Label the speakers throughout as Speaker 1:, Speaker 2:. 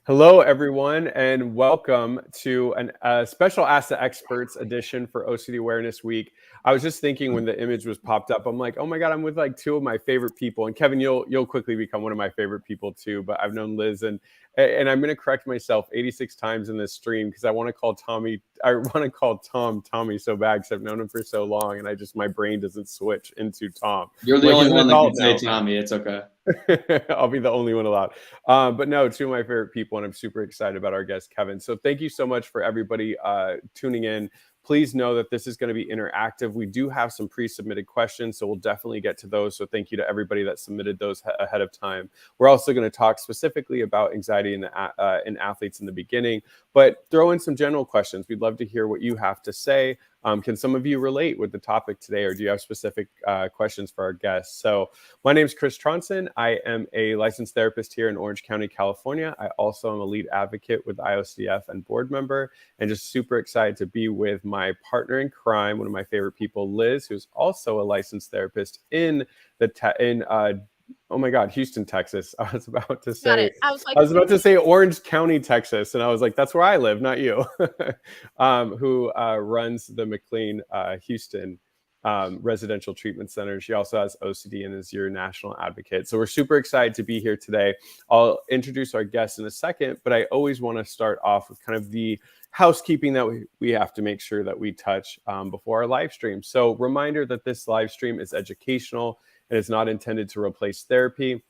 Speaker 1: Hello, everyone, and welcome to a special Ask the Experts edition for OCD Awareness Week. I was just thinking when the image was popped up, I'm like, oh my God, I'm with like two of my favorite people. And Kevin, you'll quickly become one of my favorite people too. But I've known Liz, and I'm going to correct myself 86 times in this stream because I want to call Tom Tommy so bad because I've known him for so long, and my brain doesn't switch into Tom.
Speaker 2: You're the only one that can say Tommy. It's okay.
Speaker 1: I'll be the only one allowed. But no, two of my favorite people, and I'm super excited about our guest, Kevin. So thank you so much for everybody tuning in. Please know that this is going to be interactive. We do have some pre-submitted questions, so we'll definitely get to those. So thank you to everybody that submitted those ahead of time. We're also going to talk specifically about anxiety in athletes in the beginning, but throw in some general questions. We'd love to hear what you have to say. Can some of you relate with the topic today, or do you have specific questions for our guests? So my name is Chris Trondsen. I am a licensed therapist here in Orange County, California. I also am a lead advocate with IOCDF and board member, and just super excited to be with my partner in crime, one of my favorite people, Liz, who's also a licensed therapist in Houston, Texas. I was about to say Orange County, Texas, and I was like, that's where I live, not you. Who runs the McLean Houston residential treatment center. She also has OCD and is your national advocate. So we're super excited to be here today. I'll introduce our guests in a second, but I always want to start off with kind of the housekeeping that we have to make sure that we touch before our live stream. So reminder that this live stream is educational and is not intended to replace therapy.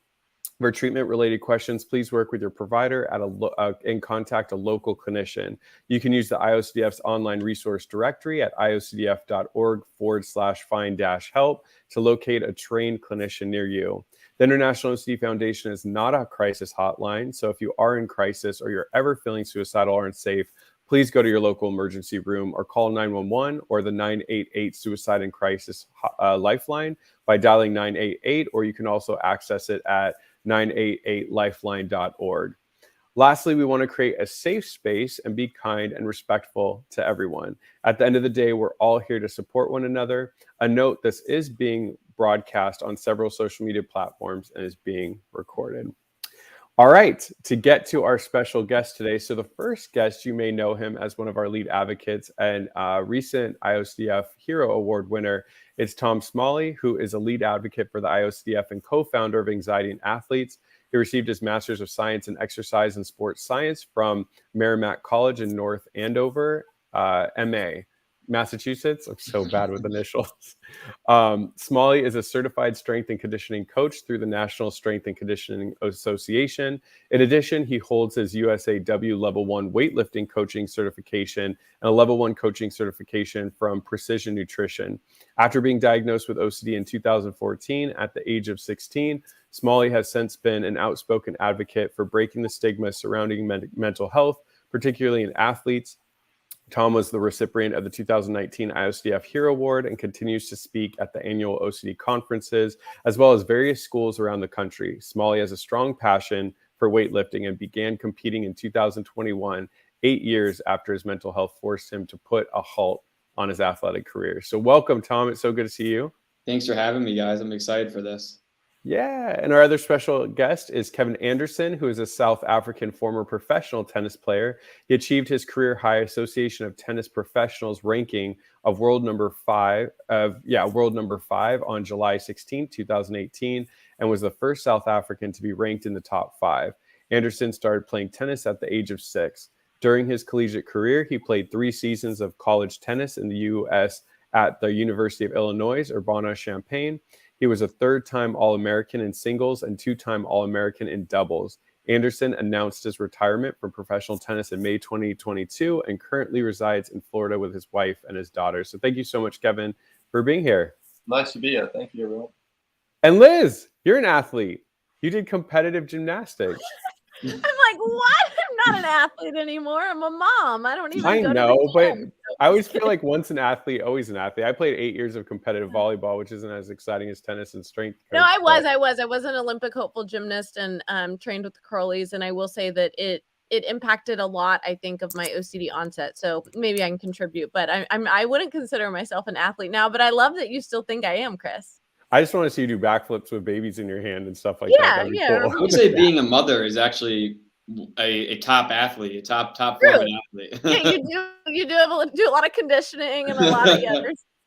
Speaker 1: For treatment-related questions, please work with your provider and contact a local clinician. You can use the IOCDF's online resource directory at iocdf.org/find-help to locate a trained clinician near you. The International OCD Foundation is not a crisis hotline, so if you are in crisis or you're ever feeling suicidal or unsafe, please go to your local emergency room or call 911 or the 988 Suicide and Crisis Lifeline by dialing 988, or you can also access it at 988lifeline.org. Lastly, we want to create a safe space and be kind and respectful to everyone. At the end of the day, we're all here to support one another. A note, this is being broadcast on several social media platforms and is being recorded. All right, to get to our special guest today. So the first guest, you may know him as one of our lead advocates and recent IOCDF Hero Award winner. It's Tom Smalley, who is a lead advocate for the IOCDF and co-founder of Anxiety in Athletes. He received his Master's of Science in Exercise and Sports Science from Merrimack College in North Andover, MA. Massachusetts. I'm so bad with initials. Smalley is a certified strength and conditioning coach through the National Strength and Conditioning Association. In addition, he holds his USAW Level 1 weightlifting coaching certification and a Level 1 coaching certification from Precision Nutrition. After being diagnosed with OCD in 2014 at the age of 16, Smalley has since been an outspoken advocate for breaking the stigma surrounding mental health, particularly in athletes. Tom was the recipient of the 2019 IOCDF Hero Award and continues to speak at the annual OCD conferences, as well as various schools around the country. Smalley has a strong passion for weightlifting and began competing in 2021, 8 years after his mental health forced him to put a halt on his athletic career. So welcome, Tom. It's so good to see you.
Speaker 2: Thanks for having me, guys. I'm excited for this.
Speaker 1: Yeah, and our other special guest is Kevin Anderson, who is a South African former professional tennis player. He achieved his career high Association of Tennis Professionals ranking of world number 5 on July 16, 2018, and was the first South African to be ranked in the top 5. Anderson started playing tennis at the age of 6. During his collegiate career, he played 3 seasons of college tennis in the U.S. at the University of Illinois, Urbana-Champaign. He was a 3rd-time All-American in singles and 2-time All-American in doubles. Anderson announced his retirement from professional tennis in May 2022 and currently resides in Florida with his wife and his daughter. So thank you so much, Kevin, for being here.
Speaker 3: Nice to be here. Thank you, everyone.
Speaker 1: And Liz, you're an athlete. You did competitive gymnastics.
Speaker 4: I'm like, what? I'm not an athlete anymore. I'm a mom. I don't even
Speaker 1: I
Speaker 4: go
Speaker 1: know,
Speaker 4: to the
Speaker 1: but
Speaker 4: gym.
Speaker 1: I always feel like once an athlete, always an athlete. I played 8 years of competitive volleyball, which isn't as exciting as tennis and strength.
Speaker 4: No, I was an Olympic hopeful gymnast and trained with the Curlies. And I will say that it impacted a lot, I think, of my OCD onset. So maybe I can contribute, but I wouldn't consider myself an athlete now, but I love that you still think I am, Chris.
Speaker 1: I just want to see you do backflips with babies in your hand and stuff like
Speaker 4: Yeah,
Speaker 1: that.
Speaker 4: yeah.
Speaker 1: Cool.
Speaker 2: I would say being a mother is actually a top athlete, a top
Speaker 4: True.
Speaker 2: forming athlete.
Speaker 4: Yeah, you do a lot of conditioning and a lot of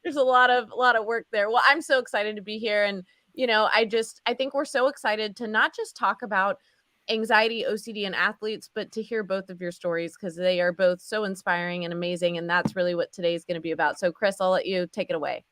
Speaker 4: there's a lot of work there. Well, I'm so excited to be here, and I think we're so excited to not just talk about anxiety, OCD, and athletes, but to hear both of your stories because they are both so inspiring and amazing, and that's really what today is going to be about. So, Chris, I'll let you take it away.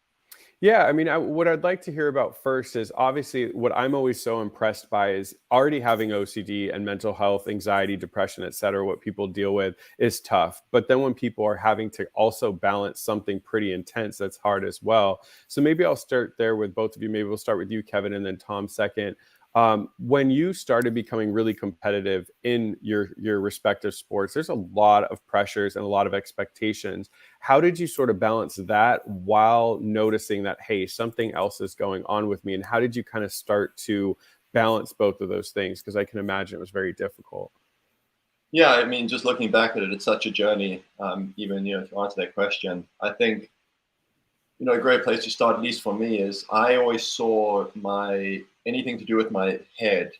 Speaker 1: Yeah, I mean, what I'd like to hear about first is obviously what I'm always so impressed by is already having OCD and mental health, anxiety, depression, et cetera, what people deal with is tough. But then when people are having to also balance something pretty intense, that's hard as well. So maybe I'll start there with both of you. Maybe we'll start with you, Kevin, and then Tom second. When you started becoming really competitive in your respective sports, there's a lot of pressures and a lot of expectations. How did you sort of balance that while noticing that, hey, something else is going on with me? And how did you kind of start to balance both of those things? Because I can imagine it was very difficult.
Speaker 3: Yeah, I mean, just looking back at it, it's such a journey. Even to answer that question, I think a great place to start, at least for me, is I always saw anything to do with my head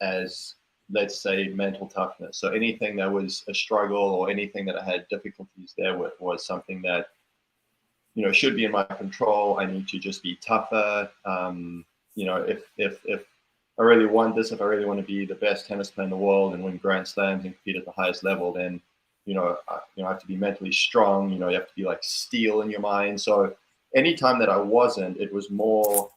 Speaker 3: as, let's say, mental toughness. So anything that was a struggle or anything that I had difficulties there with was something that should be in my control. I need to just be tougher. If I really want this, if I really want to be the best tennis player in the world and win Grand Slams and compete at the highest level, then I have to be mentally strong. You have to be like steel in your mind. So anytime that I wasn't, it was more,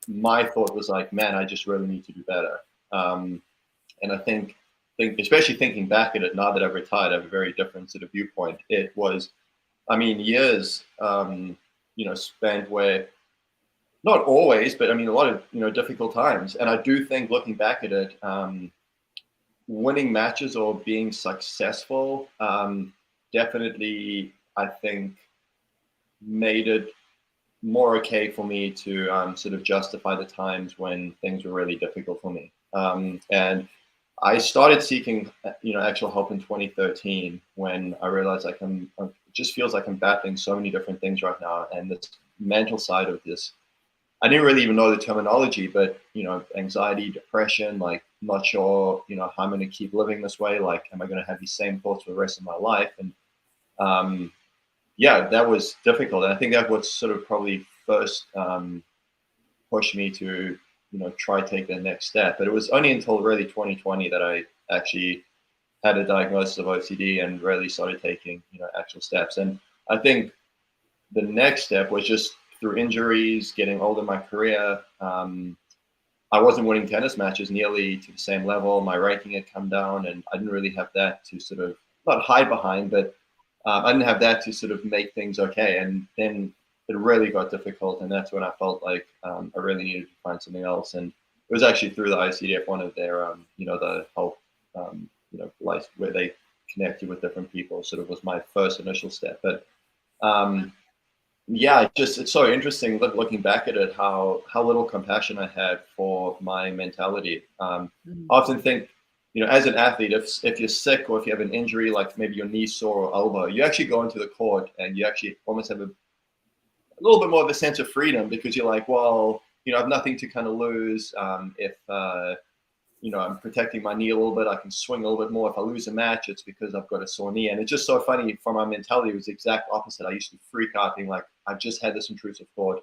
Speaker 3: my thought was like, man, I just really need to do better. And I think especially thinking back at it now that I've retired, I have a very different sort of viewpoint. It was, I mean, years, spent where, not always, but I mean, a lot of, difficult times. And I do think looking back at it, winning matches or being successful definitely, I think, made it more okay for me to sort of justify the times when things were really difficult for me. And I started seeking, actual help in 2013 when I realized it just feels like I'm battling so many different things right now. And this mental side of this, I didn't really even know the terminology, but, anxiety, depression, like not sure, how I'm going to keep living this way. Like, am I going to have these same thoughts for the rest of my life? And yeah, that was difficult. And I think that was sort of probably first pushed me to, try to take the next step. But it was only until really 2020 that I actually had a diagnosis of OCD and really started taking, actual steps. And I think the next step was just through injuries, getting older in my career. I wasn't winning tennis matches nearly to the same level. My ranking had come down, and I didn't really have that to sort of not hide behind, but I didn't have that to sort of make things okay. And then it really got difficult, and that's when I felt like I really needed to find something else. And it was actually through the ICDF, one of their, the help, life where they connect you with different people, sort of was my first initial step. But yeah, it's so interesting looking back at it, how little compassion I had for my mentality. I often think, as an athlete, if you're sick or if you have an injury, like maybe your knee sore or elbow, you actually go into the court and you actually almost have a little bit more of a sense of freedom because you're like, well, I have nothing to kind of lose. If I'm protecting my knee a little bit, I can swing a little bit more. If I lose a match, it's because I've got a sore knee. And it's just so funny for my mentality. It was the exact opposite. I used to freak out being like, I've just had this intrusive thought.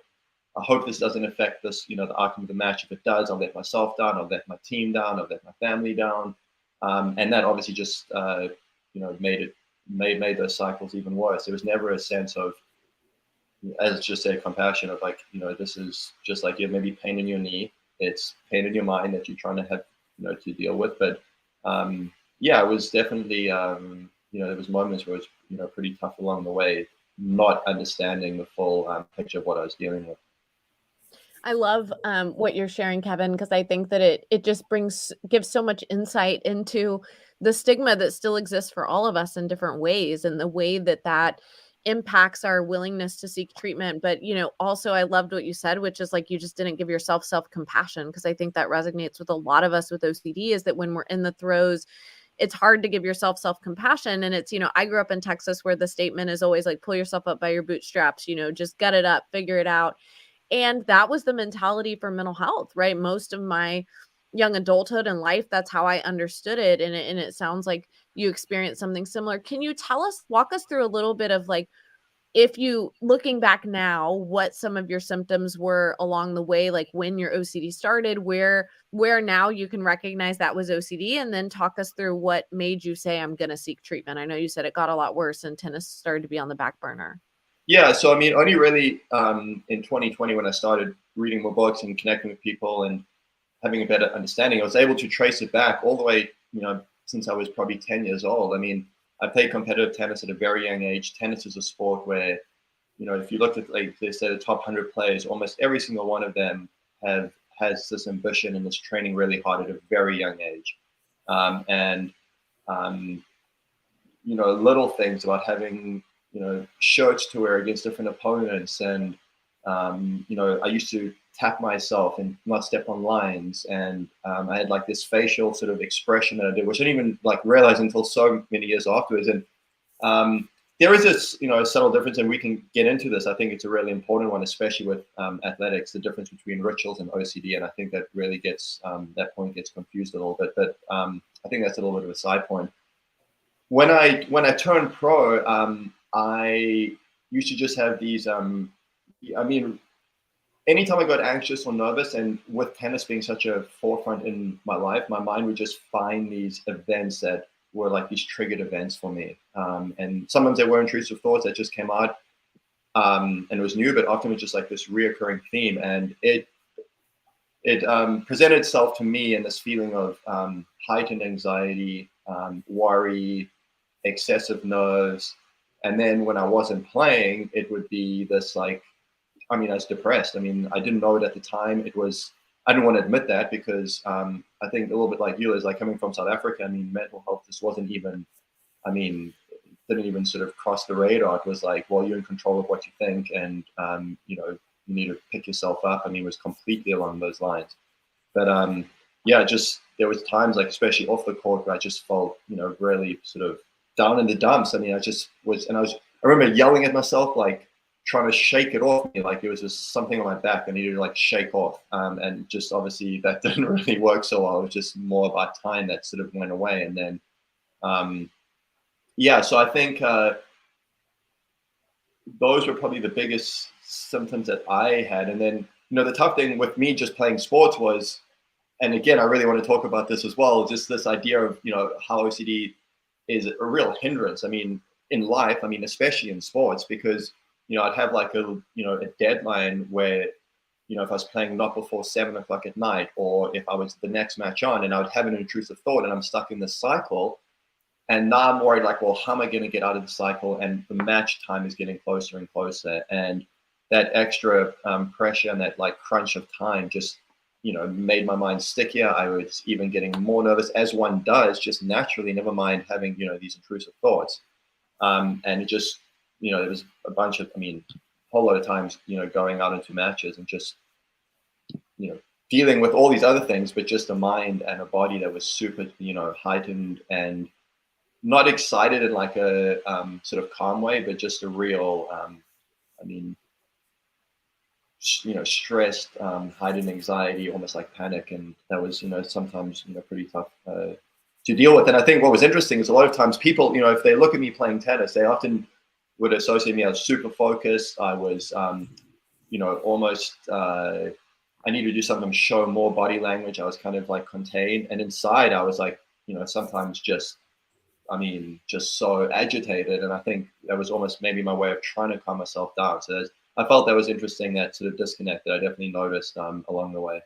Speaker 3: I hope this doesn't affect this, the outcome of the match. If it does, I'll let myself down. I'll let my team down. I'll let my family down. And that obviously just, made those cycles even worse. There was never a sense of, as just say, compassion of like, this is just like you have maybe pain in your knee. It's pain in your mind that you're trying to have, to deal with. But yeah, it was definitely, there was moments where it was, pretty tough along the way, not understanding the full picture of what I was dealing with.
Speaker 4: I love what you're sharing, Kevin, because I think that it just gives so much insight into the stigma that still exists for all of us in different ways and the way that impacts our willingness to seek treatment. But, also I loved what you said, which is like, you just didn't give yourself self-compassion, because I think that resonates with a lot of us with OCD, is that when we're in the throes, it's hard to give yourself self-compassion. And it's, I grew up in Texas where the statement is always like, pull yourself up by your bootstraps, just gut it up, figure it out. And that was the mentality for mental health, right? Most of my young adulthood and life. That's how I understood it. And it sounds like you experienced something similar. Can you walk us through a little bit of like, if you looking back now, what some of your symptoms were along the way, like when your OCD started, where now you can recognize that was OCD, and then talk us through what made you say, I'm going to seek treatment. I know you said it got a lot worse and tennis started to be on the back burner.
Speaker 3: Yeah, so I mean, only really in 2020 when I started reading more books and connecting with people and having a better understanding, I was able to trace it back all the way, since I was probably 10 years old. I mean, I played competitive tennis at a very young age. Tennis is a sport where, if you look at, like, they say the top 100 players, almost every single one of them has this ambition and is training really hard at a very young age. Little things about having, shirts to wear against different opponents. And, I used to tap myself and not step on lines. And I had like this facial sort of expression that I did, which I didn't even like realize until so many years afterwards. And there is this, subtle difference, and we can get into this. I think it's a really important one, especially with athletics, the difference between rituals and OCD. And I think that really gets, that point gets confused a little bit, but I think that's a little bit of a side point. When I turned pro, I used to just have these, anytime I got anxious or nervous, and with tennis being such a forefront in my life, my mind would just find these events that were like these triggered events for me. And sometimes they were intrusive thoughts that just came out, and it was new, but often it was just like this reoccurring theme. And it presented itself to me in this feeling of heightened anxiety, worry, excessive nerves. And then when I wasn't playing, it would be this like, I was depressed. I didn't know it at the time. I didn't want to admit that because I think a little bit like you, is like coming from South Africa. Mental health just wasn't even, didn't even sort of cross the radar. It was like, well, you're in control of what you think, and you need to pick yourself up. It was completely along those lines. But just there was times, like especially off the court, where I just felt, really sort of down in the dumps. I remember yelling at myself, like trying to shake it off me, like it was just something on my back I needed to like shake off. And just obviously that didn't really work so well. It was just more about time that sort of went away. And then, so I think those were probably the biggest symptoms that I had. And then, the tough thing with me just playing sports was, and again, I really want to talk about this as well, just this idea of, how OCD is a real hindrance. In life, especially in sports, because, I'd have like a deadline where, if I was playing not before 7 o'clock at night, or if I was the next match on, and I would have an intrusive thought, and I'm stuck in this cycle. And now I'm worried, like, well, how am I going to get out of the cycle? And the match time is getting closer and closer. And that extra pressure and that like crunch of time just, made my mind stickier. I was even getting more nervous, as one does, just naturally, never mind having, these intrusive thoughts. And it just, there was a bunch of, a whole lot of times, going out into matches and just, dealing with all these other things, but just a mind and a body that was super, heightened and not excited in like a sort of calm way, but just a real, stressed, heightened anxiety, almost like panic. And that was, sometimes, pretty tough to deal with. And I think what was interesting is a lot of times people, if they look at me playing tennis, they often would associate me as super focused. I was, almost, I need to do something, show more body language. I was kind of like contained. And inside I was like, sometimes just, just so agitated. And I think that was almost maybe my way of trying to calm myself down. So I felt that was interesting, that sort of disconnect that I definitely noticed along the way.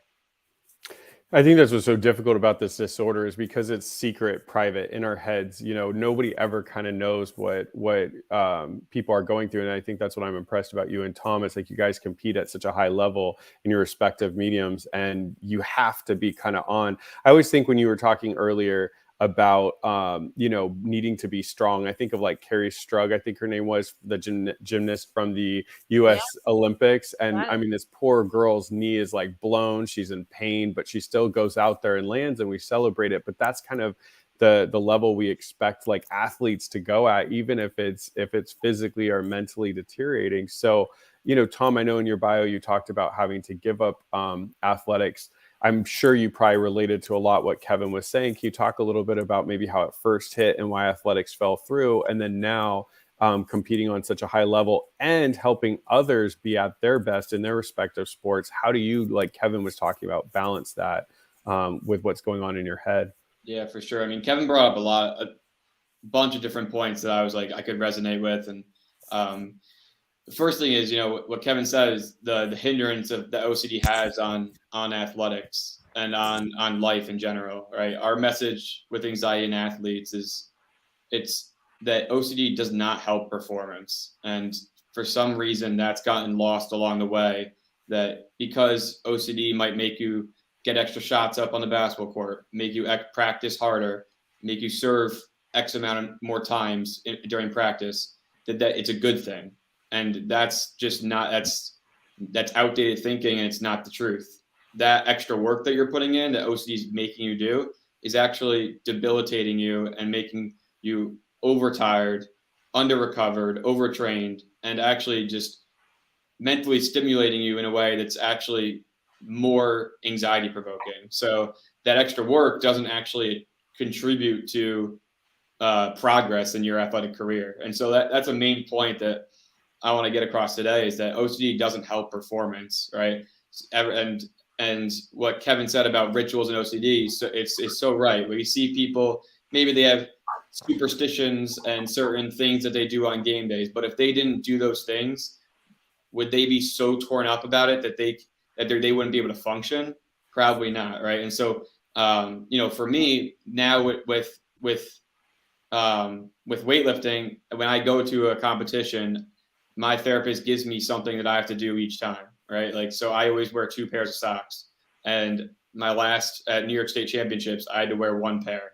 Speaker 1: I think that's what's so difficult about this disorder, is because it's secret, private, in our heads. Nobody ever kind of knows what people are going through. And I think that's what I'm impressed about you and Tom. It's like you guys compete at such a high level in your respective mediums, and you have to be kind of on. I always think when you were talking earlier about needing to be strong, I think of like Carrie Strug, I think her name was, the gymnast from the US Olympics. And this poor girl's knee is like blown, she's in pain, but she still goes out there and lands, and we celebrate it. But that's kind of the level we expect like athletes to go at, even if it's physically or mentally deteriorating. So Tom, I know in your bio you talked about having to give up athletics. I'm sure you probably related to a lot what Kevin was saying. Can you talk a little bit about maybe how it first hit and why athletics fell through, and then now competing on such a high level and helping others be at their best in their respective sports? How do you, like Kevin was talking about, balance that with what's going on in your head?
Speaker 2: Yeah, for sure. I mean, Kevin brought up a bunch of different points that I was like, I could resonate with. And the first thing is, what Kevin said is the hindrance of the OCD has on athletics and on life in general, right? Our message with anxiety in athletes is it's that OCD does not help performance. And for some reason that's gotten lost along the way, that because OCD might make you get extra shots up on the basketball court, make you practice harder, make you serve X amount of more times during practice, that it's a good thing. And that's just not, that's outdated thinking, and it's not the truth. That extra work that you're putting in, that OCD is making you do, is actually debilitating you and making you overtired, under-recovered, overtrained, and actually just mentally stimulating you in a way that's actually more anxiety provoking. So that extra work doesn't actually contribute to progress in your athletic career. And so that's a main point that I want to get across today, is that OCD doesn't help performance, right? And what Kevin said about rituals and OCD, so it's so right. We see people, maybe they have superstitions and certain things that they do on game days, but if they didn't do those things, would they be so torn up about it that they wouldn't be able to function? Probably not, right? And so for me now with weightlifting, when I go to a competition, my therapist gives me something that I have to do each time, right? Like, so I always wear 2 pairs of socks, and my last at New York State Championships, I had to wear 1 pair.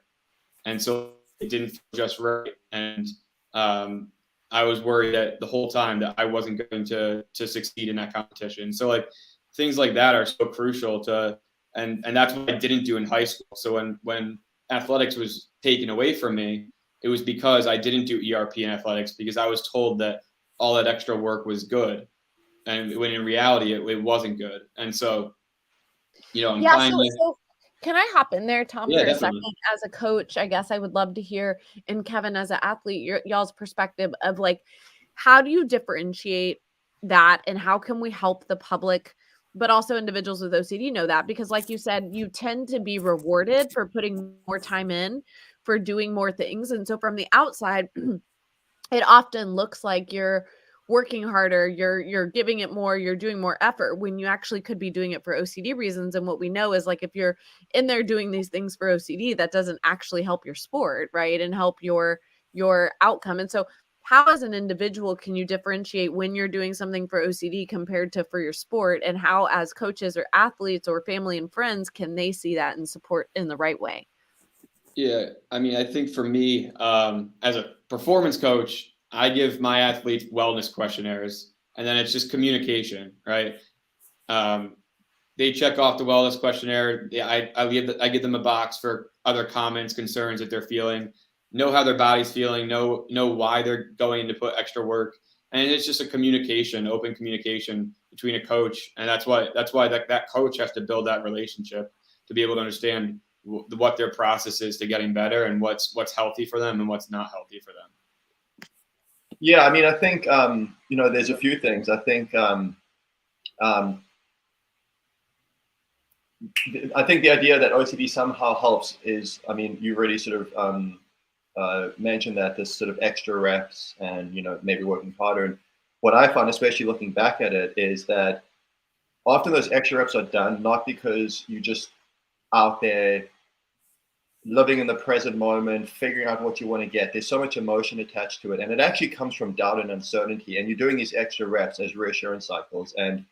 Speaker 2: And so it didn't feel just right. And I was worried that the whole time that I wasn't going to succeed in that competition. So like things like that are so crucial to, and that's what I didn't do in high school. So when athletics was taken away from me, it was because I didn't do ERP in athletics, because I was told that all that extra work was good. And when in reality, it wasn't good. And so, I'm finally.
Speaker 4: So can I hop in there, Tom,
Speaker 2: Yeah,
Speaker 4: for
Speaker 2: definitely.
Speaker 4: a second? As a coach, I guess I would love to hear, and Kevin, as an athlete, y'all's perspective of like, how do you differentiate that, and how can we help the public, but also individuals with OCD know that? Because like you said, you tend to be rewarded for putting more time in, for doing more things. And so from the outside, it often looks like you're working harder, you're giving it more, you're doing more effort, when you actually could be doing it for OCD reasons. And what we know is, like, if you're in there doing these things for OCD, that doesn't actually help your sport, right? And help your outcome. And so how, as an individual, can you differentiate when you're doing something for OCD compared to for your sport? And how, as coaches or athletes or family and friends, can they see that and support in the right way?
Speaker 2: Yeah, I mean, I think for me, as a performance coach, I give my athletes wellness questionnaires, and then it's just communication, right? They check off the wellness questionnaire. I give them a box for other comments, concerns that they're feeling, know how their body's feeling, know why they're going to put extra work, and it's just a open communication between a coach, and that's why that coach has to build that relationship to be able to understand what their process is to getting better, and what's healthy for them and what's not healthy for them.
Speaker 3: Yeah, I mean, I think there's a few things. I think the idea that OCD somehow helps is, I mean, you really sort of mentioned that this sort of extra reps and maybe working harder. And what I found, especially looking back at it, is that often those extra reps are done not because you just out there living in the present moment, figuring out what you want to get. There's so much emotion attached to it. And it actually comes from doubt and uncertainty. And you're doing these extra reps as reassurance cycles. And,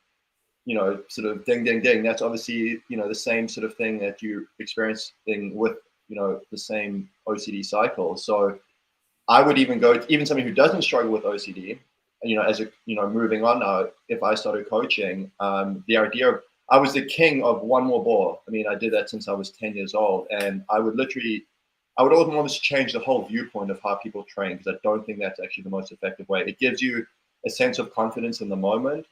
Speaker 3: sort of ding, ding, ding. That's obviously, the same sort of thing that you're experiencing with, the same OCD cycle. So I would even somebody who doesn't struggle with OCD, as moving on now, if I started coaching, the idea of, I was the king of one more ball. I mean, I did that since I was 10 years old. And I would almost change the whole viewpoint of how people train, because I don't think that's actually the most effective way. It gives you a sense of confidence in the moment,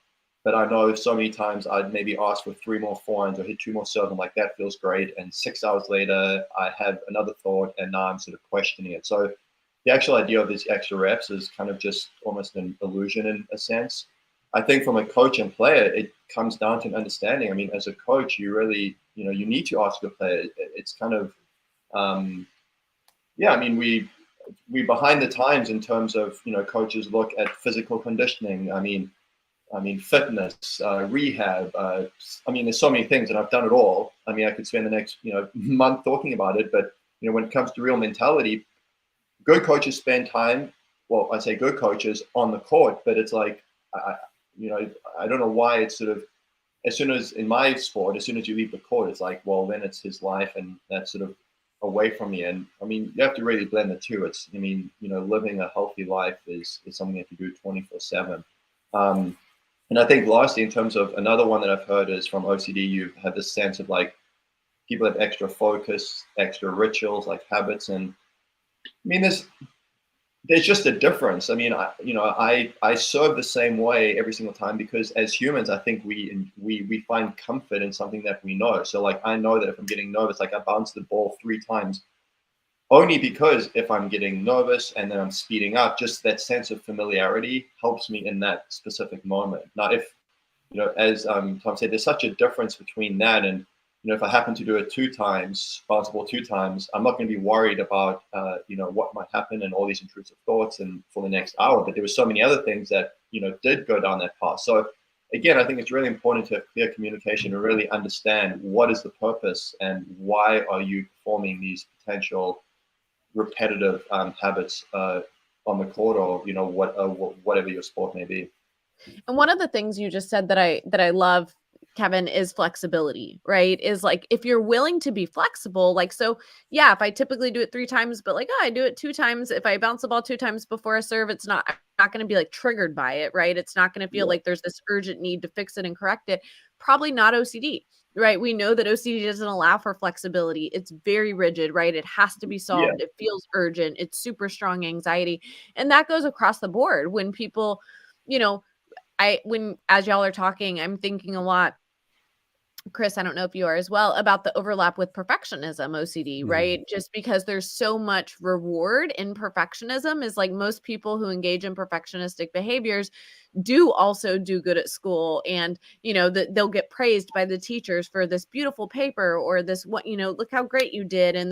Speaker 3: but I know so many times I'd maybe ask for 3 more forehands or hit 2 more serve. I'm like, that feels great. And 6 hours later, I have another thought, and now I'm sort of questioning it. So the actual idea of these extra reps is kind of just almost an illusion in a sense. I think from a coach and player, it comes down to an understanding. I mean, as a coach, you really, you need to ask your player. It's kind of, yeah, I mean, we behind the times in terms of, coaches look at physical conditioning. I mean, fitness, rehab. I mean, there's so many things, and I've done it all. I mean, I could spend the next, month talking about it. But when it comes to real mentality, good coaches spend time. Well, I say good coaches on the court, but it's like, I don't know why it's sort of, as soon as in my sport, as soon as you leave the court, it's like, well, then it's his life, and that's sort of away from me. And I mean, you have to really blend the two. It's, I mean, living a healthy life is something you have to do 24/7. And I think lastly, in terms of another one that I've heard is from OCD, you have this sense of like people have extra focus, extra rituals, like habits. And I mean, there's just a difference. I mean, I serve the same way every single time, because as humans, I think we find comfort in something that we know. So like, I know that if I'm getting nervous, like I bounce the ball 3 times, only because if I'm getting nervous and then I'm speeding up, just that sense of familiarity helps me in that specific moment. Now, if, as Tom said, there's such a difference between that and, if I happen to do it 2 times, bounce the ball 2 times, I'm not going to be worried about, what might happen and all these intrusive thoughts and for the next hour. But there were so many other things that, did go down that path. So again, I think it's really important to have clear communication and really understand what is the purpose and why are you performing these potential repetitive habits on the court, or whatever your sport may be.
Speaker 4: And one of the things you just said that I love, Kevin, is flexibility, right? Is like, if you're willing to be flexible, like, so yeah, if I typically do it 3 times, but like, I do it 2 times. If I bounce the ball 2 times before a serve, I'm not going to be like triggered by it, right? It's not going to feel like there's this urgent need to fix it and correct it. Probably not OCD, right? We know that OCD doesn't allow for flexibility. It's very rigid, right? It has to be solved. It feels urgent. It's super strong anxiety. And that goes across the board. When people, as y'all are talking, I'm thinking a lot, Chris, I don't know if you are as well, about the overlap with perfectionism, OCD, right? Just because there's so much reward in perfectionism, is like most people who engage in perfectionistic behaviors do also do good at school, and that they'll get praised by the teachers for this beautiful paper or this, look how great you did, and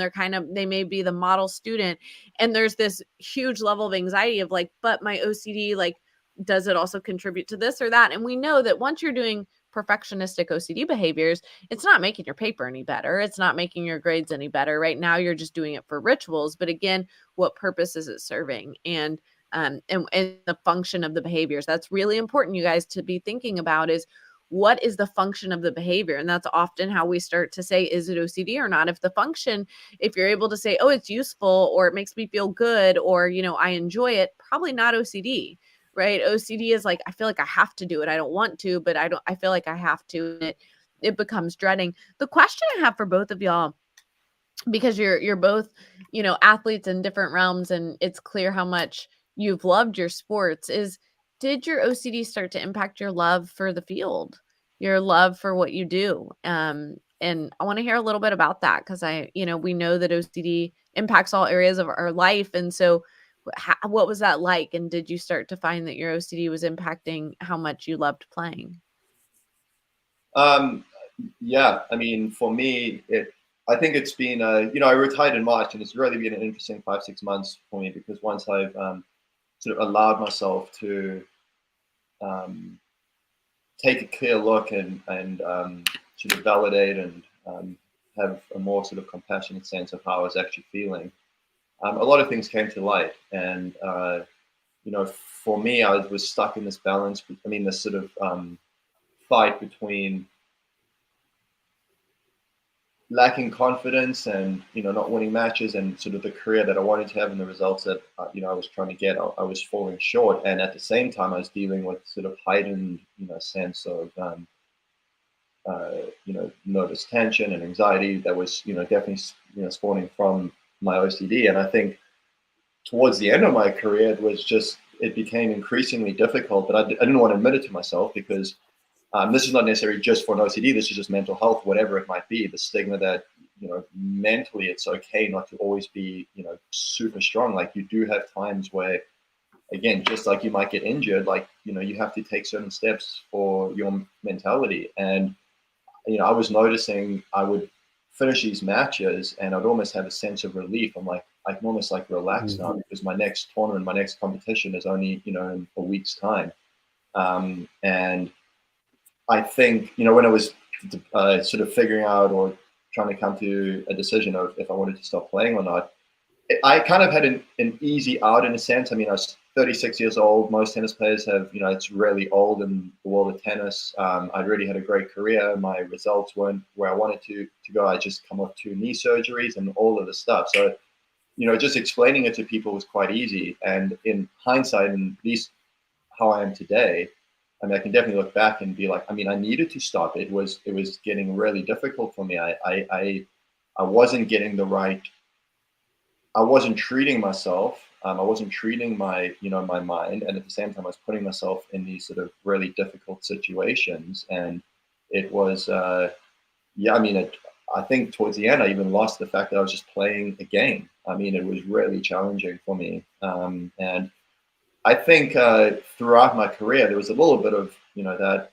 Speaker 4: they may be the model student, and there's this huge level of anxiety of like, but my OCD, like, does it also contribute to this or that? And we know that once you're doing perfectionistic OCD behaviors, it's not making your paper any better. It's not making your grades any better. Right now, you're just doing it for rituals. But again, what purpose is it serving? And the function of the behaviors. That's really important, you guys, to be thinking about, is what is the function of the behavior? And that's often how we start to say, is it OCD or not? If the function, if you're able to say, oh, it's useful, or it makes me feel good, or, I enjoy it, probably not OCD. Right? OCD is like, I feel like I have to do it. I don't want to, but I feel like I have to. It becomes dreading. The question I have for both of y'all, because you're both, athletes in different realms, and it's clear how much you've loved your sports, is, did your OCD start to impact your love for the field, your love for what you do? And I want to hear a little bit about that, because we know that OCD impacts all areas of our life. And so what was that like? And did you start to find that your OCD was impacting how much you loved playing?
Speaker 3: Yeah, I mean, for me, I think it's been, I retired in March, and it's really been an interesting 5-6 months for me, because once I've sort of allowed myself to take a clear look and sort of validate and have a more sort of compassionate sense of how I was actually feeling, a lot of things came to light. And, for me, I was stuck in this balance. I mean, this sort of fight between lacking confidence and, not winning matches, and sort of the career that I wanted to have and the results that, I was trying to get. I was falling short. And at the same time, I was dealing with sort of heightened, sense of, nervous tension and anxiety that was, definitely, spawning from my OCD. And I think towards the end of my career, it became increasingly difficult, but I didn't want to admit it to myself, because this is not necessarily just for an OCD, this is just mental health, whatever it might be, the stigma that, mentally it's okay not to always be, super strong. Like you do have times where, again, just like you might get injured, like, you have to take certain steps for your mentality. And, I was noticing I would finish these matches and I'd almost have a sense of relief. I'm like, I can almost like relax now because my next tournament, my next competition is only, in a week's time. And I think, when I was sort of figuring out or trying to come to a decision of if I wanted to stop playing or not, I kind of had an easy out in a sense. I mean, I was 36 years old. Most tennis players have, it's really old in the world of tennis. I'd already had a great career. My results weren't where I wanted to go. I just come off 2 knee surgeries and all of the stuff. So, just explaining it to people was quite easy. And in hindsight, and at least how I am today, I mean, I can definitely look back and be like, I mean, I needed to stop. It was getting really difficult for me. I wasn't getting the right. I wasn't treating myself. I wasn't treating my, my mind, and at the same time, I was putting myself in these sort of really difficult situations. And it was, I mean, I think towards the end, I even lost the fact that I was just playing a game. I mean, it was really challenging for me, and I think throughout my career, there was a little bit of, that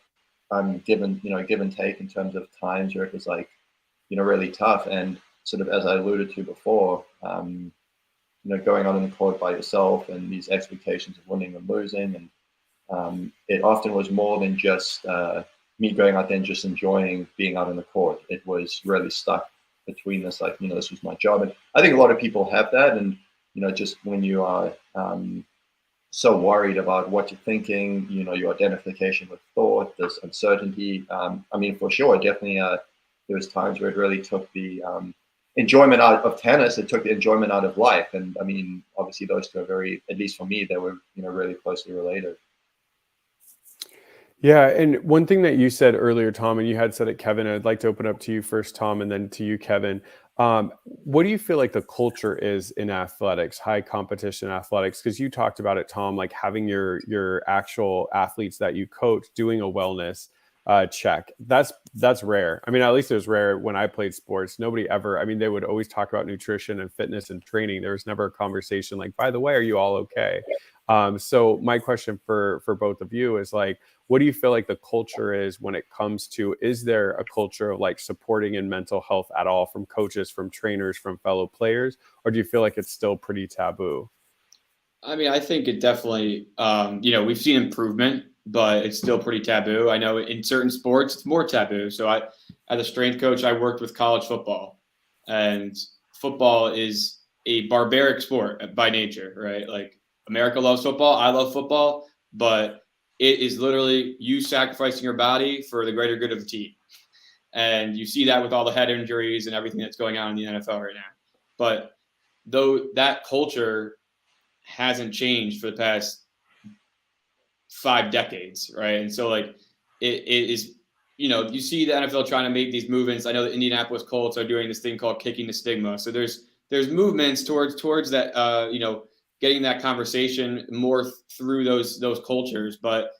Speaker 3: give and take in terms of times where it was like, really tough. And sort of, as I alluded to before, going on in the court by yourself and these expectations of winning and losing. And it often was more than just me going out there and just enjoying being out in the court. It was really stuck between this, like, this was my job. And I think a lot of people have that. And, just when you are so worried about what you're thinking, your identification with thought, this uncertainty. I mean, for sure, definitely there was times where it really took the enjoyment out of tennis. It took the enjoyment out of life. And I mean, obviously those two are very, at least for me, they were, really closely related.
Speaker 1: Yeah, and one thing that you said earlier, Tom, and you had said it, Kevin, I'd like to open up to you first, Tom, and then to you, Kevin. What do you feel like the culture is in athletics, high competition athletics? Because you talked about it, Tom, like having your actual athletes that you coach doing a wellness check. That's rare. I mean, at least it was rare when I played sports. Nobody ever, I mean, they would always talk about nutrition and fitness and training. There was never a conversation like, by the way, are you all okay? So my question for both of you is like, what do you feel like the culture is when it comes to, is there a culture of like supporting in mental health at all from coaches, from trainers, from fellow players? Or do you feel like it's still pretty taboo?
Speaker 2: I mean, I think it definitely, we've seen improvement, but it's still pretty taboo. I know in certain sports, it's more taboo. So as a strength coach, I worked with college football, and football is a barbaric sport by nature, right? Like America loves football. I love football, but it is literally you sacrificing your body for the greater good of the team. And you see that with all the head injuries and everything that's going on in the NFL right now. But though that culture hasn't changed for the past 5 decades, right? And so like it is, you see the NFL trying to make these movements. I know the Indianapolis Colts are doing this thing called kicking the stigma. So there's movements towards that, getting that conversation more through those cultures. But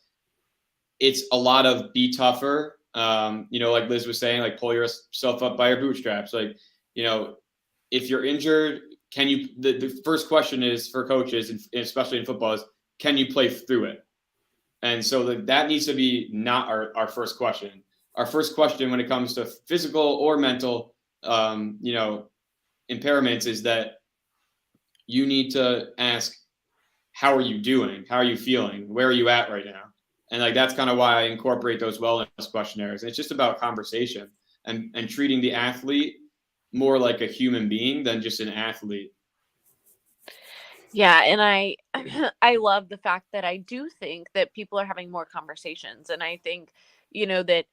Speaker 2: it's a lot of be tougher. Like Liz was saying, like pull yourself up by your bootstraps. Like, if you're injured, can you, the first question is for coaches, and especially in football, is can you play through it? And so that needs to be not our first question. Our first question when it comes to physical or mental, impairments is that you need to ask, how are you doing? How are you feeling? Where are you at right now? And like, that's kind of why I incorporate those wellness questionnaires. And it's just about conversation and treating the athlete more like a human being than just an athlete.
Speaker 4: Yeah, and I love the fact that I do think that people are having more conversations, and I think that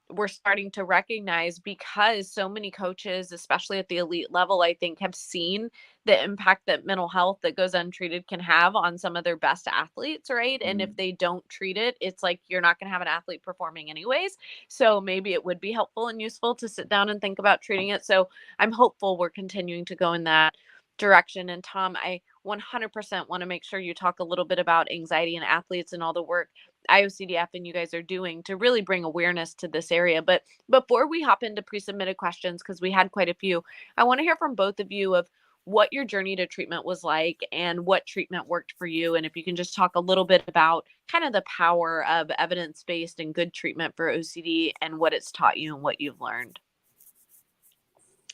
Speaker 4: we're starting to recognize, because so many coaches, especially at the elite level, I think have seen the impact that mental health that goes untreated can have on some of their best athletes, right? And if they don't treat it, it's like you're not going to have an athlete performing anyways. So maybe it would be helpful and useful to sit down and think about treating it. So I'm hopeful we're continuing to go in that direction. And Tom, I 100% want to make sure you talk a little bit about anxiety in athletes and all the work IOCDF and you guys are doing to really bring awareness to this area. But before we hop into pre-submitted questions, because we had quite a few, I want to hear from both of you of what your journey to treatment was like and what treatment worked for you. And if you can just talk a little bit about kind of the power of evidence-based and good treatment for OCD and what it's taught you and what you've learned.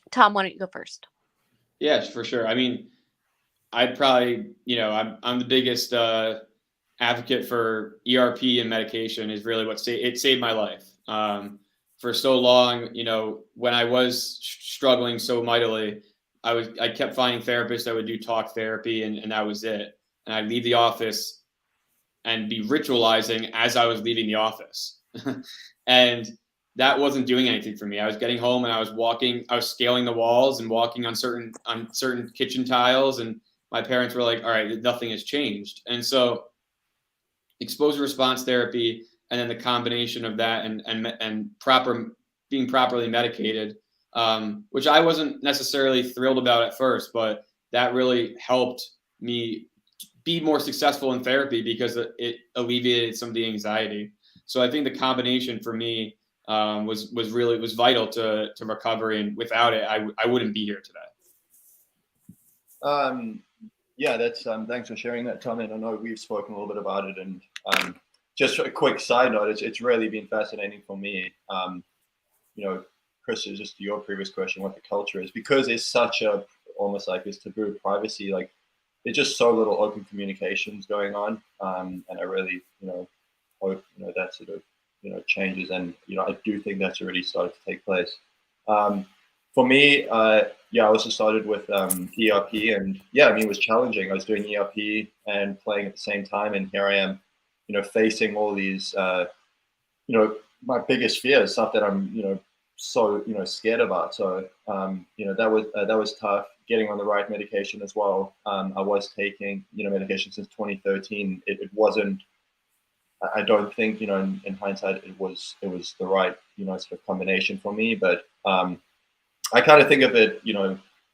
Speaker 4: Tom, why don't you go first?
Speaker 2: Yeah, for sure. I mean, I'd probably, I'm the biggest advocate for ERP and medication is really what it saved my life. For so long, when I was struggling so mightily, I kept finding therapists that would do talk therapy and that was it. And I'd leave the office and be ritualizing as I was leaving the office. And that wasn't doing anything for me. I was getting home and I was scaling the walls and walking on certain kitchen tiles. And my parents were like, all right, nothing has changed. And so exposure response therapy, and then the combination of that and being properly medicated, which I wasn't necessarily thrilled about at first, but that really helped me be more successful in therapy because it alleviated some of the anxiety. So I think the combination for me was vital to recovery, and without it, I wouldn't be here today.
Speaker 3: Yeah, that's thanks for sharing that, Tom. And I know we've spoken a little bit about it, and just a quick side note, it's really been fascinating for me. Chris, just to your previous question, what the culture is, because it's such a almost like this taboo privacy, like there's just so little open communications going on, and I really hope that sort of changes, and I do think that's already started to take place. For me, I also started with ERP, and it was challenging. I was doing ERP and playing at the same time, and here I am, facing all these, my biggest fears, stuff that I'm, so scared about. So that was tough. Getting on the right medication as well. I was taking medication since 2013. It wasn't. I don't think in hindsight it was the right sort of combination for me, but I kind of think of it,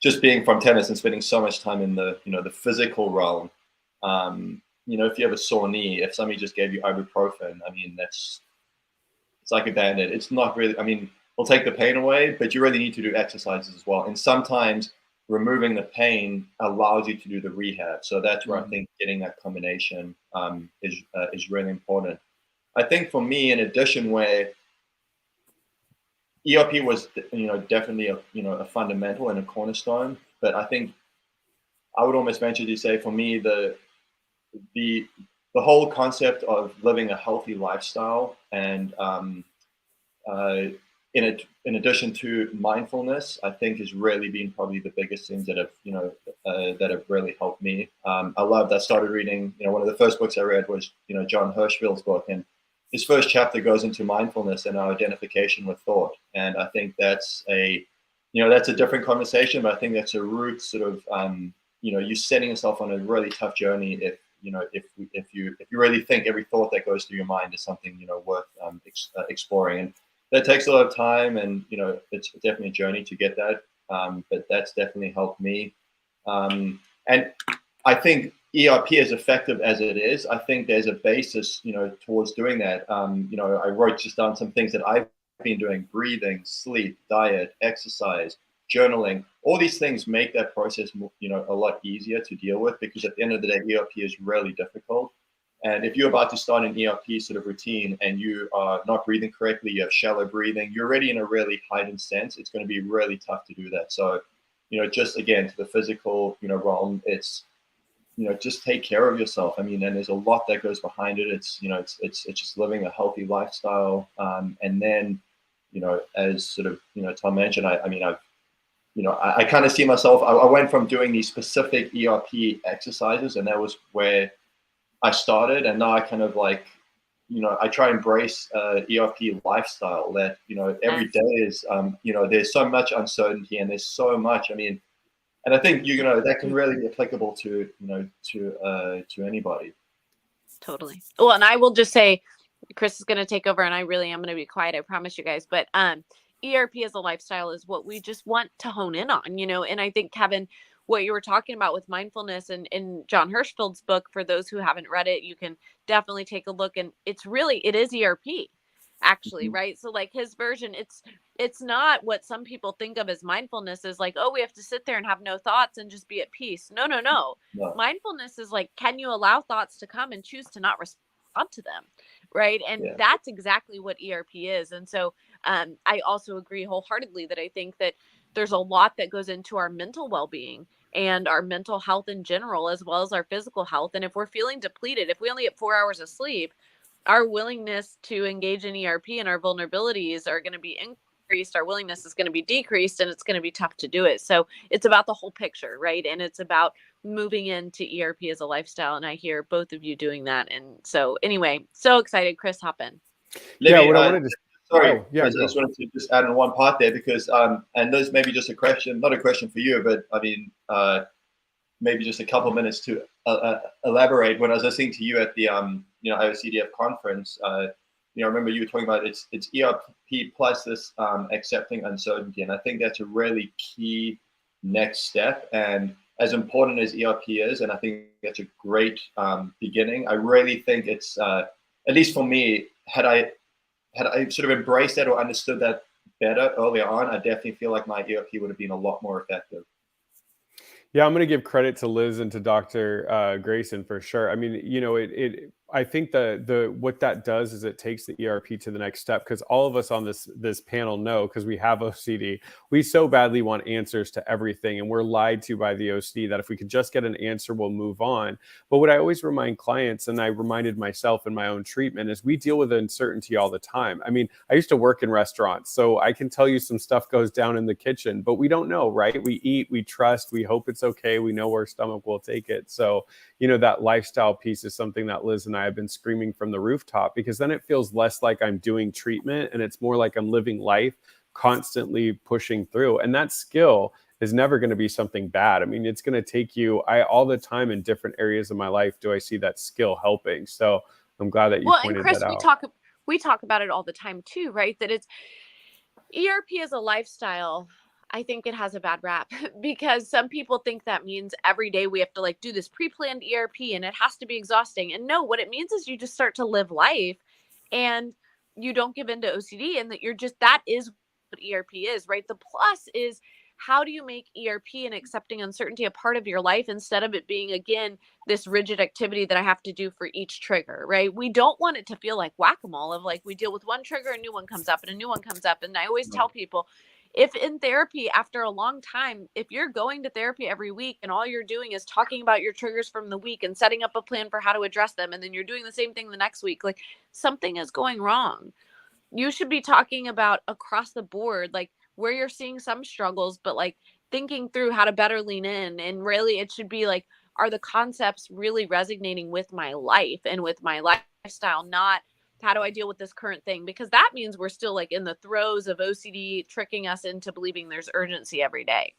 Speaker 3: just being from tennis and spending so much time in the, the physical realm. If you have a sore knee, if somebody just gave you ibuprofen, I mean, it's like a Band-Aid. It's not really, I mean, it'll take the pain away, but you really need to do exercises as well. And sometimes removing the pain allows you to do the rehab. So that's where I think getting that combination is really important. I think for me, in addition, where ERP was, definitely a fundamental and a cornerstone. But I think I would almost venture to say, for me, the whole concept of living a healthy lifestyle, and in addition to mindfulness, I think has really been probably the biggest things that have really helped me. I started reading. One of the first books I read was John Hirschfield's book, and his first chapter goes into mindfulness and our identification with thought. And I think that's that's a different conversation, but I think that's a root sort of, you setting yourself on a really tough journey if you really think every thought that goes through your mind is something, worth exploring. And that takes a lot of time, and, it's definitely a journey to get that. But that's definitely helped me. And I think ERP, as effective as it is, I think there's a basis, towards doing that. I wrote just down some things that I've been doing: breathing, sleep, diet, exercise, journaling. All these things make that process, a lot easier to deal with, because at the end of the day, ERP is really difficult. And if you're about to start an ERP sort of routine and you are not breathing correctly, you have shallow breathing, you're already in a really heightened sense, it's going to be really tough to do that. So, just again, to the physical, realm, it's, just take care of yourself. I mean, and there's a lot that goes behind it. It's, it's just living a healthy lifestyle. And then, as sort of, Tom mentioned, I kind of see myself, I went from doing these specific ERP exercises, and that was where I started. And now I kind of like, I try to embrace ERP lifestyle that, every day is, there's so much uncertainty, and there's so much, and I think, that can really be applicable to, to anybody.
Speaker 4: Totally. Well, and I will just say, Chris is going to take over, and I really am going to be quiet, I promise you guys. But ERP as a lifestyle is what we just want to hone in on, and I think, Kevin, what you were talking about with mindfulness, and in John Hirschfeld's book, for those who haven't read it, you can definitely take a look. And it is ERP actually, right? So like his version, it's not what some people think of as mindfulness is like, oh, we have to sit there and have no thoughts and just be at peace. No.
Speaker 3: No.
Speaker 4: Mindfulness is like, can you allow thoughts to come and choose to not respond to them? Right. And that's exactly what ERP is. And so I also agree wholeheartedly that I think that there's a lot that goes into our mental well-being and our mental health in general, as well as our physical health. And if we're feeling depleted, if we only get 4 hours of sleep, our willingness to engage in ERP and our vulnerabilities are going to be increased. Our willingness is going to be decreased, and it's going to be tough to do it. So it's about the whole picture, right? And it's about moving into ERP as a lifestyle. And I hear both of you doing that. And so anyway, so excited. Chris, hop in.
Speaker 3: Libby,
Speaker 1: what I wanted to
Speaker 3: sorry,
Speaker 1: I
Speaker 3: just wanted to just add in one part there, because and there's maybe just a question, not a question for you, but I mean, maybe just a couple minutes to elaborate. When I was listening to you at the IOCDF conference, I remember you were talking about it's ERP plus this accepting uncertainty, and I think that's a really key next step. And as important as ERP is, and I think that's a great beginning, I really think it's at least for me, had I sort of embraced that or understood that better earlier on, I definitely feel like my ERP would have been a lot more effective.
Speaker 1: Yeah, I'm going to give credit to Liz and to Dr. Grayson for sure. I mean, I think the what that does is it takes the ERP to the next step, because all of us on this panel know, because we have OCD, we so badly want answers to everything, and we're lied to by the OCD that if we could just get an answer, we'll move on. But what I always remind clients, and I reminded myself in my own treatment, is we deal with uncertainty all the time. I mean, I used to work in restaurants, so I can tell you some stuff goes down in the kitchen, but we don't know, right? We eat, we trust, we hope it's okay, we know our stomach will take it. So that lifestyle piece is something that Liz and I have been screaming from the rooftop, because then it feels less like I'm doing treatment and it's more like I'm living life, constantly pushing through. And that skill is never going to be something bad. I mean, it's going to take you, all the time in different areas of my life, do I see that skill helping. So I'm glad that you pointed
Speaker 4: Chris,
Speaker 1: that out.
Speaker 4: we talk about it all the time too, right? That it's ERP as a lifestyle. I think it has a bad rap because some people think that means every day we have to like do this pre-planned ERP and it has to be exhausting. And no, what it means is you just start to live life and you don't give into OCD, and that is what ERP is, right? The plus is, how do you make ERP and accepting uncertainty a part of your life instead of it being, again, this rigid activity that I have to do for each trigger, right? We don't want it to feel like whack-a-mole of like we deal with one trigger, a new one comes up and a new one comes up. And I always tell people, if in therapy, after a long time, if you're going to therapy every week and all you're doing is talking about your triggers from the week and setting up a plan for how to address them, and then you're doing the same thing the next week, like something is going wrong. You should be talking about across the board, like where you're seeing some struggles, but like thinking through how to better lean in. And really, it should be like, are the concepts really resonating with my life and with my lifestyle, not how do I deal with this current thing? Because that means we're still like in the throes of OCD tricking us into believing there's urgency every day.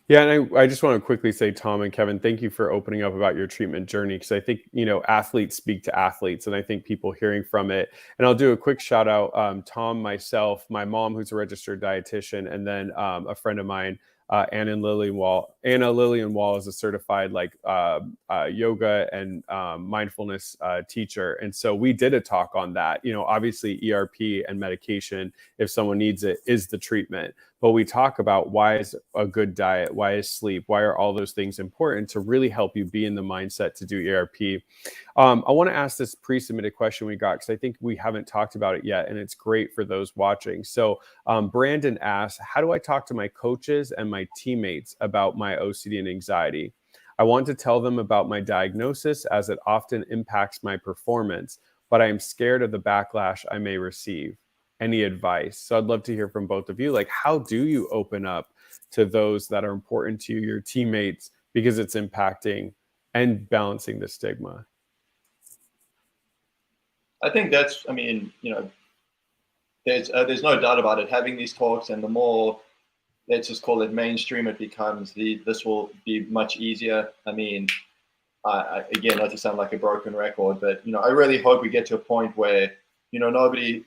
Speaker 1: Yeah, and I just want to quickly say, Tom and Kevin, thank you for opening up about your treatment journey, because I think, athletes speak to athletes, and I think people hearing from it. And I'll do a quick shout out, Tom, myself, my mom, who's a registered dietitian, and then a friend of mine, Anna Lillian Wall is a certified yoga and mindfulness teacher. And so we did a talk on that. Obviously ERP and medication, if someone needs it, is the treatment. But we talk about why is a good diet, why is sleep, why are all those things important to really help you be in the mindset to do ERP. I want to ask this pre-submitted question we got, because I think we haven't talked about it yet, and it's great for those watching. So Brandon asks, how do I talk to my coaches and my teammates about my OCD and anxiety? I want to tell them about my diagnosis, as it often impacts my performance, but I am scared of the backlash I may receive. Any advice? So I'd love to hear from both of you. Like, how do you open up to those that are important to you, your teammates, because it's impacting and balancing the stigma?
Speaker 3: I think that's, there's no doubt about it. Having these talks, and the more, let's just call it mainstream it becomes, this will be much easier. Again, not to sound like a broken record, but I really hope we get to a point where we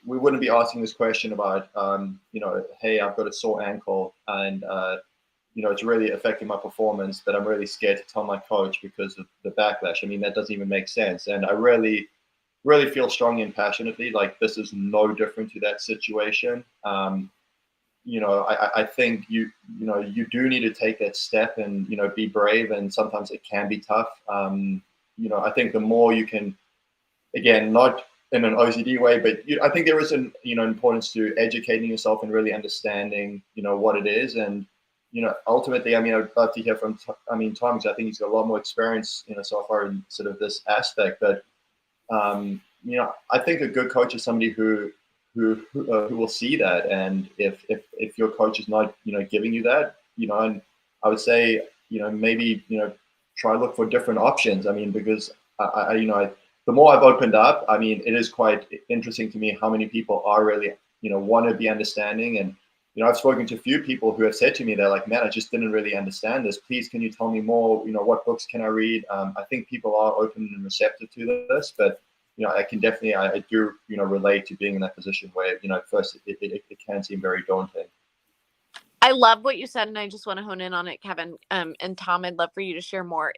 Speaker 3: wouldn't be asking this question about hey, I've got a sore ankle, and it's really affecting my performance, that I'm really scared to tell my coach because of the backlash. I mean, that doesn't even make sense. And I really feel strongly and passionately like this is no different to that situation. I think you do need to take that step and, be brave. And sometimes it can be tough. I think the more you can, again, not in an OCD way, but I think there is an, importance to educating yourself and really understanding, what it is. And, ultimately, I mean, I'd love to hear from, Tom, because I think he's got a lot more experience, so far in sort of this aspect. But, I think a good coach is somebody who will see that. And if your coach is not, giving you that, and I would say, maybe, try to look for different options. I mean, because the more I've opened up, I mean, it is quite interesting to me how many people are really, want to be understanding. And, I've spoken to a few people who have said to me, they're like, man, I just didn't really understand this. Please, can you tell me more? What books can I read? I think people are open and receptive to this, but, I can definitely, I do, relate to being in that position where, at first it can seem very daunting.
Speaker 4: I love what you said, and I just want to hone in on it, Kevin. And Tom, I'd love for you to share more.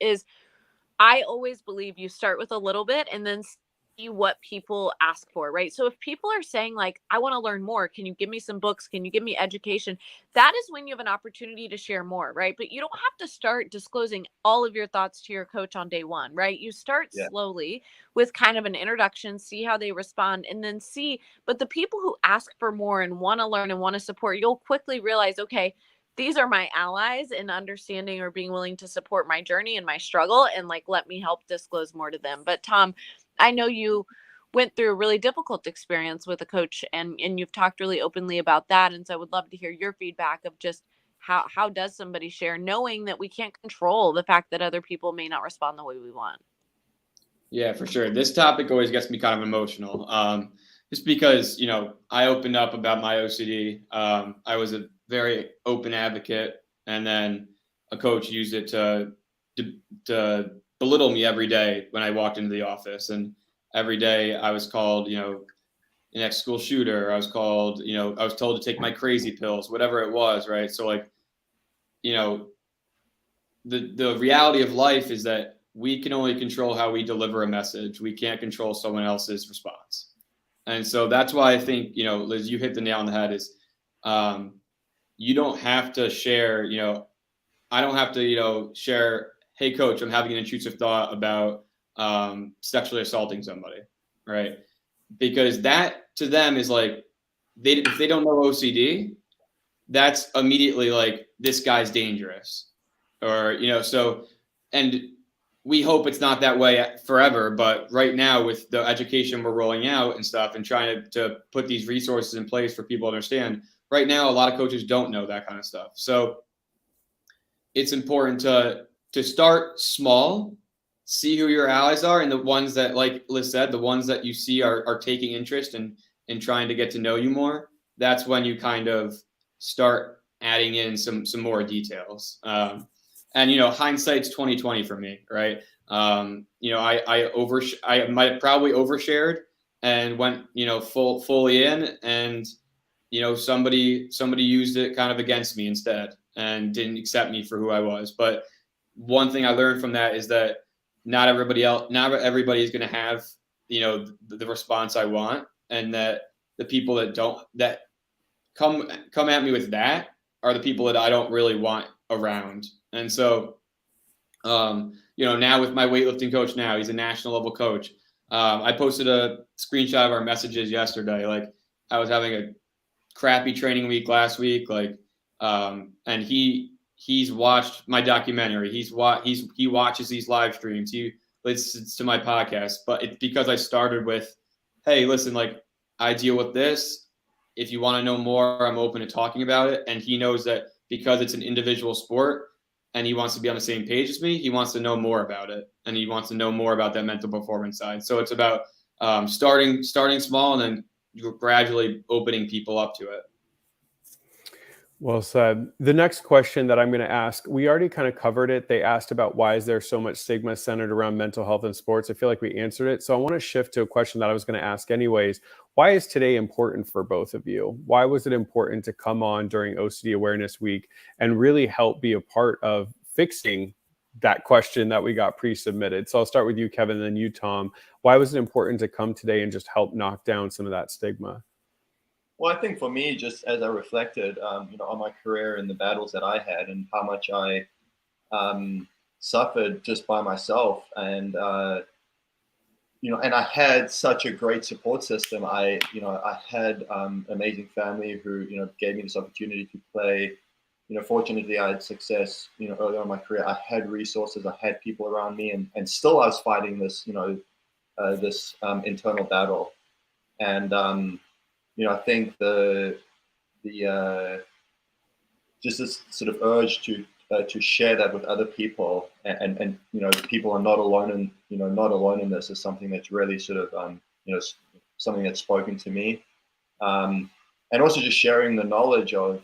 Speaker 4: I always believe you start with a little bit and then see what people ask for, right? So if people are saying like, I want to learn more, can you give me some books? Can you give me education? That is when you have an opportunity to share more, right? But you don't have to start disclosing all of your thoughts to your coach on day one, right? You start slowly with kind of an introduction, see how they respond, and then see. But the people who ask for more and want to learn and want to support, you'll quickly realize, okay, these are my allies in understanding or being willing to support my journey and my struggle, and like, let me help disclose more to them. But Tom, I know you went through a really difficult experience with a coach, and you've talked really openly about that. And so I would love to hear your feedback of just how does somebody share, knowing that we can't control the fact that other people may not respond the way we want.
Speaker 2: Yeah, for sure. This topic always gets me kind of emotional. Just because, I opened up about my OCD. I was a very open advocate, and then a coach used it to belittle me every day when I walked into the office. And every day I was called, an ex-school shooter. I was called, I was told to take my crazy pills, whatever it was, right? So like, the reality of life is that we can only control how we deliver a message. We can't control someone else's response. And so that's why I think, Liz, you hit the nail on the head is, you don't have to share, I don't have to, share, hey coach, I'm having an intrusive thought about sexually assaulting somebody, right? Because that to them is like, if they don't know OCD, that's immediately like, this guy's dangerous, or, so, and we hope it's not that way forever, but right now with the education we're rolling out and stuff and trying to put these resources in place for people to understand, right now, a lot of coaches don't know that kind of stuff. So it's important to start small, see who your allies are, and the ones that, like Liz said, the ones that you see are taking interest in trying to get to know you more. That's when you kind of start adding in some more details. And hindsight's 20/20 for me, right? I might have probably overshared and went fully in, and somebody used it kind of against me instead and didn't accept me for who I was. But one thing I learned from that is that not everybody is going to have the response I want, and that the people that come at me with that are the people that I don't really want around. And so, now with my weightlifting coach now, he's a national level coach. I posted a screenshot of our messages yesterday. Like, I was having a crappy training week last week. Like, and he's watched my documentary. He watches these live streams. He listens to my podcast, but it's because I started with, hey, listen, like, I deal with this. If you want to know more, I'm open to talking about it. And he knows that because it's an individual sport and he wants to be on the same page as me, he wants to know more about it. And he wants to know more about that mental performance side. So it's about starting small and then gradually opening people up to it.
Speaker 1: Well said. The next question that I'm going to ask, we already kind of covered it. They asked about why is there so much stigma centered around mental health and sports. I feel like we answered it. So I want to shift to a question that I was going to ask anyways. Why is today important for both of you? Why was it important to come on during OCD Awareness Week and really help be a part of fixing that question that we got pre-submitted? So I'll start with you, Kevin, and then you, Tom. Why was it important to come today and just help knock down some of that stigma?
Speaker 3: Well, I think for me, just as I reflected, on my career and the battles that I had and how much I suffered just by myself, and and I had such a great support system. I had amazing family who gave me this opportunity to play. Fortunately, I had success. Early on in my career, I had resources, I had people around me, and still I was fighting this, this internal battle, and I think the just this sort of urge to share that with other people, and people are not alone in this is something that's really sort of something that's spoken to me, and also just sharing the knowledge of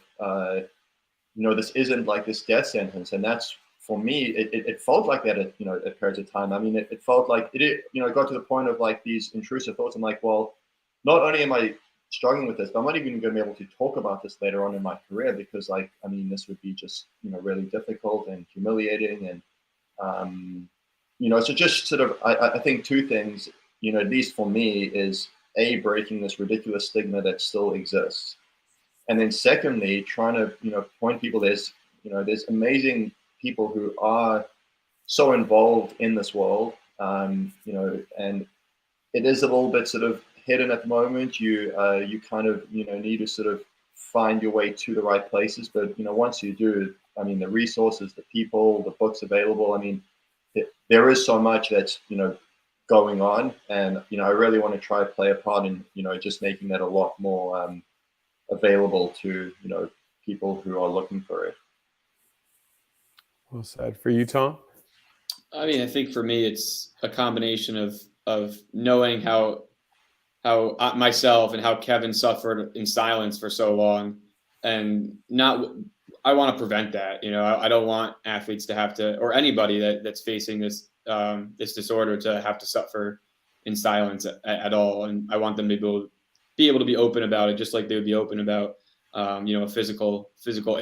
Speaker 3: this isn't like this death sentence, and that's for me it felt like that at periods of time. I mean, it felt like it got to the point of like these intrusive thoughts. I'm like, well, not only am I struggling with this, but I'm not even going to be able to talk about this later on in my career, because this would be just really difficult and humiliating, and so just sort of I think two things, at least for me, is breaking this ridiculous stigma that still exists, and then secondly trying to point people there's amazing people who are so involved in this world, and it is a little bit sort of hidden at the moment. You kind of need to sort of find your way to the right places, but once you do, I mean, the resources, the people, the books available, I mean, there is so much that's going on, and I really want to try to play a part in just making that a lot more available to people who are looking for it.
Speaker 1: Well said. For you, Tom?
Speaker 2: I mean, I think for me, it's a combination of knowing how myself and how Kevin suffered in silence for so long, and I want to prevent that. I don't want athletes to have to, or anybody that's facing this disorder, to have to suffer in silence at all. And I want them to be able to be open about it, just like they would be open about a physical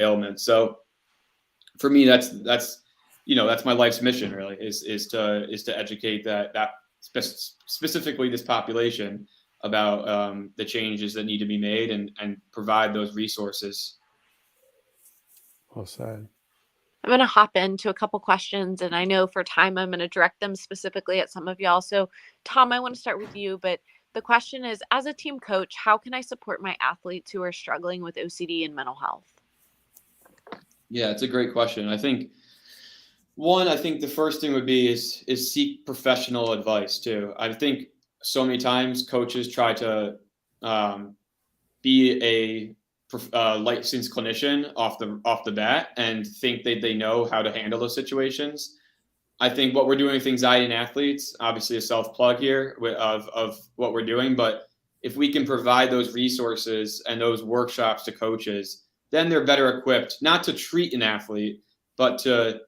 Speaker 2: ailment. So for me, that's my life's mission, really, is to educate that specifically this population about the changes that need to be made, and provide those resources.
Speaker 1: Well said.
Speaker 4: I'm going to hop into a couple questions, and I know for time I'm going to direct them specifically at some of y'all. So Tom, I want to start with you, but the question is, as a team coach, how can I support my athletes who are struggling with OCD and mental health?
Speaker 2: Yeah, it's a great question. I think the first thing would be is seek professional advice too. I think so many times coaches try to be a licensed clinician off the bat and think that they know how to handle those situations. I think what we're doing with anxiety in athletes, obviously a self-plug here of what we're doing, but if we can provide those resources and those workshops to coaches, then they're better equipped, not to treat an athlete, but to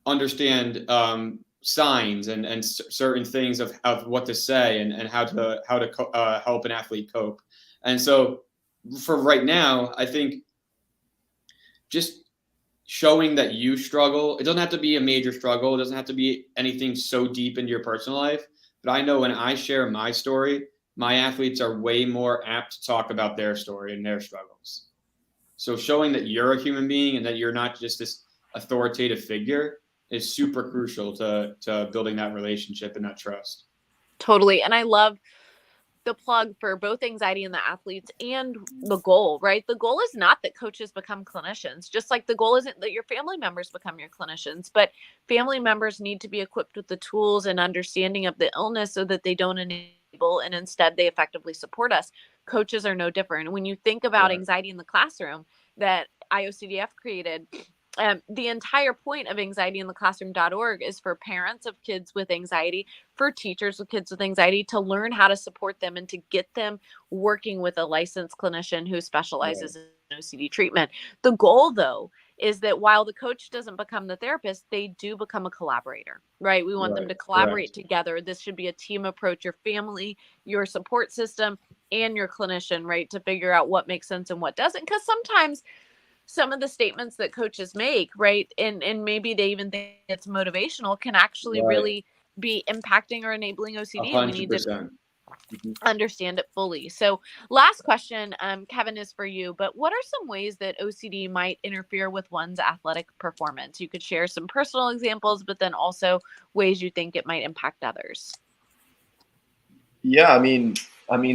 Speaker 2: understand signs and certain things of what to say and how to help an athlete cope. And so for right now, I think just showing that you struggle, it doesn't have to be a major struggle. It doesn't have to be anything so deep into your personal life. But I know when I share my story, my athletes are way more apt to talk about their story and their struggles. So showing that you're a human being and that you're not just this authoritative figure is super crucial to building that relationship and that trust.
Speaker 4: Totally. And I love the plug for both anxiety and the athletes and the goal, right? The goal is not that coaches become clinicians, just like the goal isn't that your family members become your clinicians, but family members need to be equipped with the tools and understanding of the illness so that they don't enable and instead they effectively support us. Coaches are no different. When you think about anxiety in the classroom that IOCDF created, the entire point of anxietyintheclassroom.org is for parents of kids with anxiety, for teachers with kids with anxiety, to learn how to support them and to get them working with a licensed clinician who specializes in OCD treatment. The goal, though, is that while the coach doesn't become the therapist, they do become a collaborator, right? We want them to collaborate together. This should be a team approach, your family, your support system, and your clinician, right? To figure out what makes sense and what doesn't. Because sometimes some of the statements that coaches make, right, and maybe they even think it's motivational, can actually really be impacting or enabling OCD.
Speaker 2: 100%.
Speaker 4: And we need to understand it fully. So last question, Kevin, is for you, but what are some ways that OCD might interfere with one's athletic performance? You could share some personal examples, but then also ways you think it might impact others.
Speaker 3: Yeah, I mean,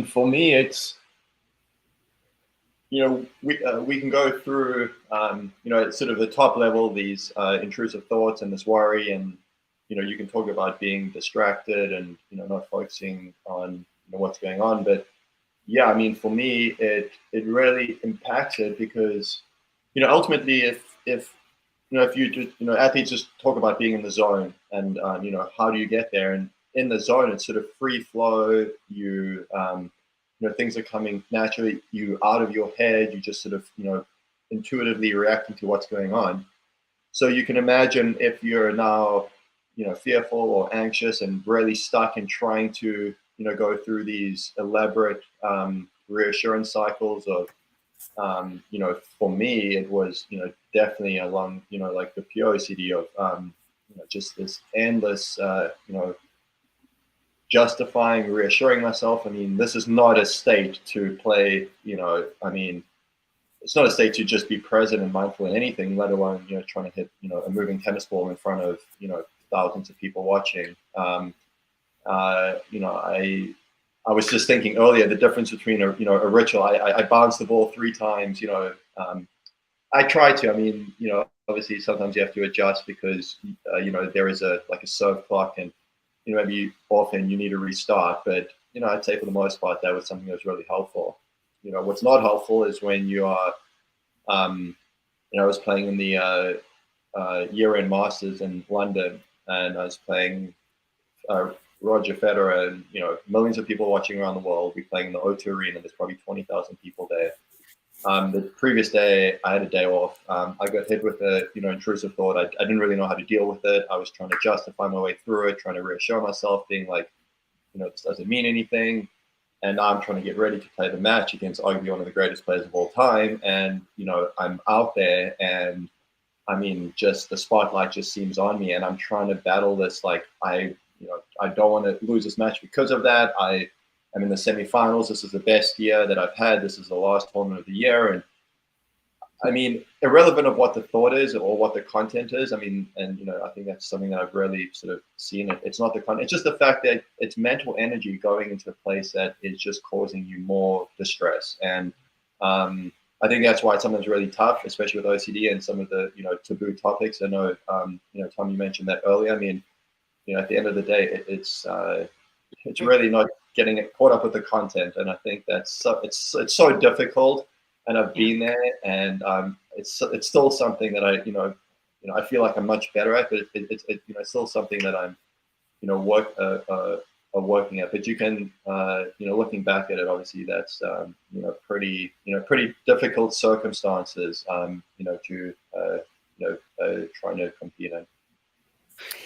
Speaker 3: for me, it's, we can go through, at sort of the top level, these intrusive thoughts and this worry, and, you can talk about being distracted and, not focusing on what's going on. But yeah, I mean, for me, it really impacts it because, ultimately, if you just, athletes just talk about being in the zone and, how do you get there? And in the zone, it's sort of free flow. Things are coming naturally. You out of your head. You just sort of, intuitively reacting to what's going on. So you can imagine if you're now, fearful or anxious and really stuck in trying to, go through these elaborate reassurance cycles of, for me, it was, definitely along, like the pure OCD of, just this endless, justifying, reassuring myself. I mean, this is not a state to play, it's not a state to just be present and mindful in anything, let alone, trying to hit, a moving tennis ball in front of, thousands of people watching. I was just thinking earlier, the difference between a ritual. I bounced the ball 3 times, I try to, obviously sometimes you have to adjust because, there is a serve clock and, maybe often you need to restart, but, I'd say for the most part, that was something that was really helpful. What's not helpful is when you are, I was playing in the year-end Masters in London, and I was playing Roger Federer, and, millions of people watching around the world. We're playing in the O2 Arena. There's probably 20,000 people there. The previous day, I had a day off. I got hit with a, intrusive thought. I didn't really know how to deal with it. I was trying to justify my way through it, trying to reassure myself, being like, this doesn't mean anything. And now I'm trying to get ready to play the match against arguably one of the greatest players of all time. And, I'm out there and, just the spotlight just seems on me, and I'm trying to battle this. Like, I don't want to lose this match because of that. I'm in the semifinals. This is the best year that I've had. This is the last tournament of the year. And irrelevant of what the thought is or what the content is. I think that's something that I've really sort of seen. It's not the content. It's just the fact that it's mental energy going into a place that is just causing you more distress. And I think that's why it's sometimes really tough, especially with OCD and some of the, taboo topics. I know, Tom, you mentioned that earlier. At the end of the day, it's really not getting it caught up with the content. And I think that's it's so difficult. And I've been there, and it's still something that I feel like I'm much better at, but it's still something that I'm working at. But you can looking back at it, obviously that's pretty difficult circumstances to trying to compete in.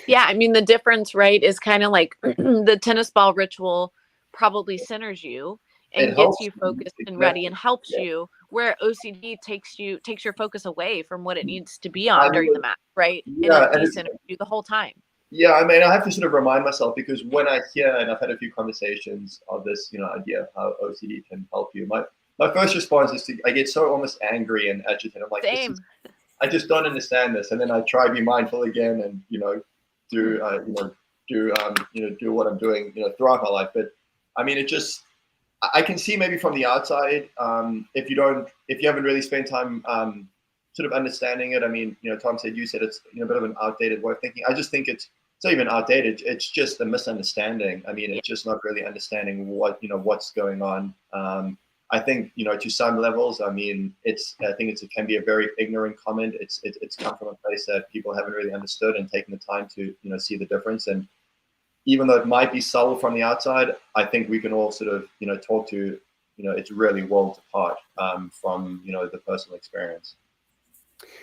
Speaker 4: Yeah, the difference, right, is kind of like the tennis ball ritual probably centers you and gets you focused and ready and helps you, where OCD takes your focus away from what it needs to be on during the match, right?
Speaker 3: Yeah,
Speaker 4: and it decenters you the whole time.
Speaker 3: Yeah, I have to sort of remind myself, because when I hear, and I've had a few conversations of this, idea of how OCD can help you, my first response is I get so almost angry and agitated. I'm like,
Speaker 4: same.
Speaker 3: I just don't understand this, and then I try to be mindful again, and do what I'm doing throughout my life. But it just, I can see maybe from the outside, if you haven't really spent time sort of understanding it. Tom said, you said it's a bit of an outdated way of thinking. I just think it's not even outdated. It's just a misunderstanding. It's just not really understanding what's going on. I think to some levels, I think it can be a very ignorant comment. It's come from a place that people haven't really understood and taken the time to see the difference. And even though it might be subtle from the outside, I think we can all sort of talk to it's really worlds apart from the personal experience.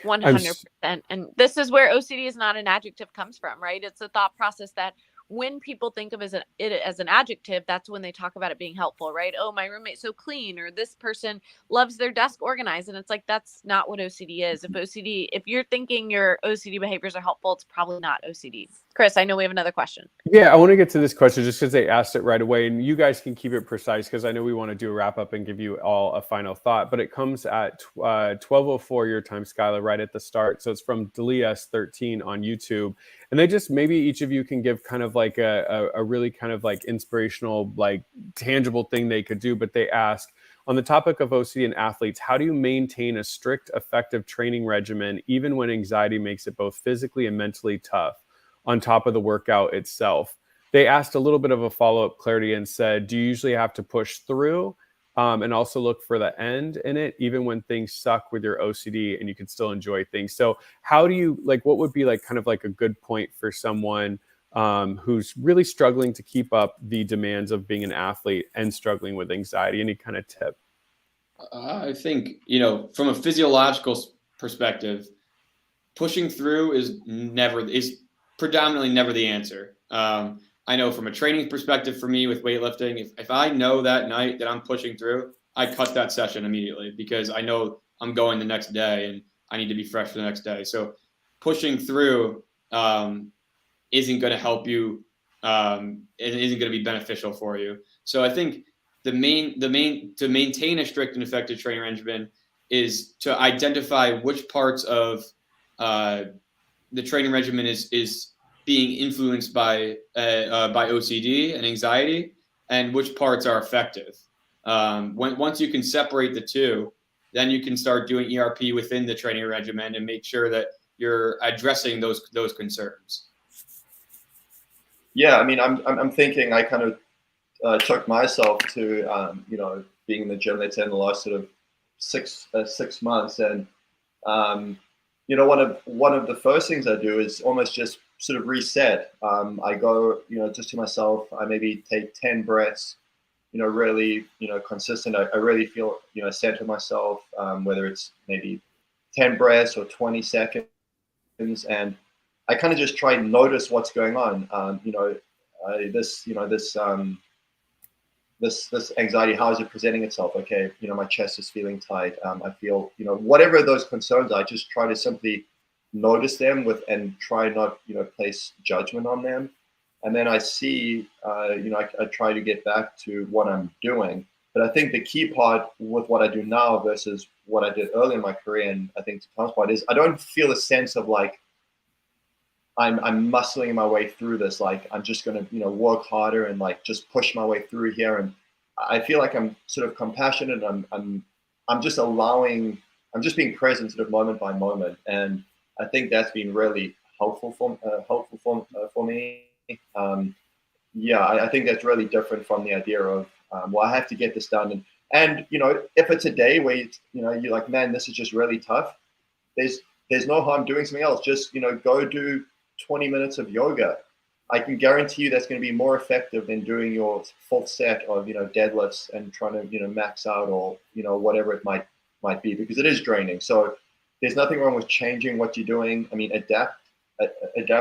Speaker 4: 100%. And this is where OCD is not an adjective comes from, right? It's a thought process that when people think of it as an adjective, that's when they talk about it being helpful, right? Oh, my roommate's so clean, or this person loves their desk organized. And it's like, that's not what OCD is. If you're thinking your OCD behaviors are helpful, it's probably not OCD. Chris, I know we have another question.
Speaker 1: Yeah, I want to get to this question just because they asked it right away, and you guys can keep it precise because I know we want to do a wrap up and give you all a final thought, but it comes at 12:04 your time, Skylar, right at the start. So it's from DeliaS13 on YouTube. And they just, maybe each of you can give kind of like a really kind of like inspirational, like tangible thing they could do. But they ask, on the topic of OCD and athletes, how do you maintain a strict, effective training regimen, even when anxiety makes it both physically and mentally tough, on top of the workout itself? They asked a little bit of a follow-up clarity and said, do you usually have to push through and also look for the end in it, even when things suck with your OCD and you can still enjoy things? So how do you, like, what would be like kind of like a good point for someone who's really struggling to keep up the demands of being an athlete and struggling with anxiety? Any kind of tip?
Speaker 2: I think, from a physiological perspective, pushing through is predominantly never the answer. I know from a training perspective for me with weightlifting, if I know that night that I'm pushing through, I cut that session immediately because I know I'm going the next day and I need to be fresh for the next day. So pushing through isn't going to help you. It isn't going to be beneficial for you. So I think to maintain a strict and effective training regimen is to identify which parts of the training regimen is being influenced by OCD and anxiety, and which parts are effective. Once you can separate the two, then you can start doing ERP within the training regimen and make sure that you're addressing those concerns.
Speaker 3: Yeah, I mean, I'm thinking I kind of took myself to being in the gym, let's say, in the last sort of 6 months, and one of the first things I do is almost just sort of reset. I go, just to myself. I maybe take 10 breaths, really, consistent. I really feel, center myself, whether it's maybe 10 breaths or 20 seconds. And I kind of just try and notice what's going on. This anxiety, how is it presenting itself? Okay, my chest is feeling tight. I feel, whatever those concerns are, I just try to simply notice them and try not, place judgment on them. And then I see, I try to get back to what I'm doing. But I think the key part with what I do now versus what I did early in my career, and I think to Tom's part, is I don't feel a sense of like, I'm muscling my way through this. Like I'm just going to, work harder and like just push my way through here. And I feel like I'm sort of compassionate. I'm just being present sort of moment by moment. And I think that's been really helpful for me. I think that's really different from the idea of, well, I have to get this done. And if it's a day where you're like, man, this is just really tough, there's no harm doing something else. Just, go do 20 minutes of yoga. I can guarantee you that's going to be more effective than doing your full set of, deadlifts and trying to, max out or, whatever it might be, because it is draining. So there's nothing wrong with changing what you're doing. I mean, adapt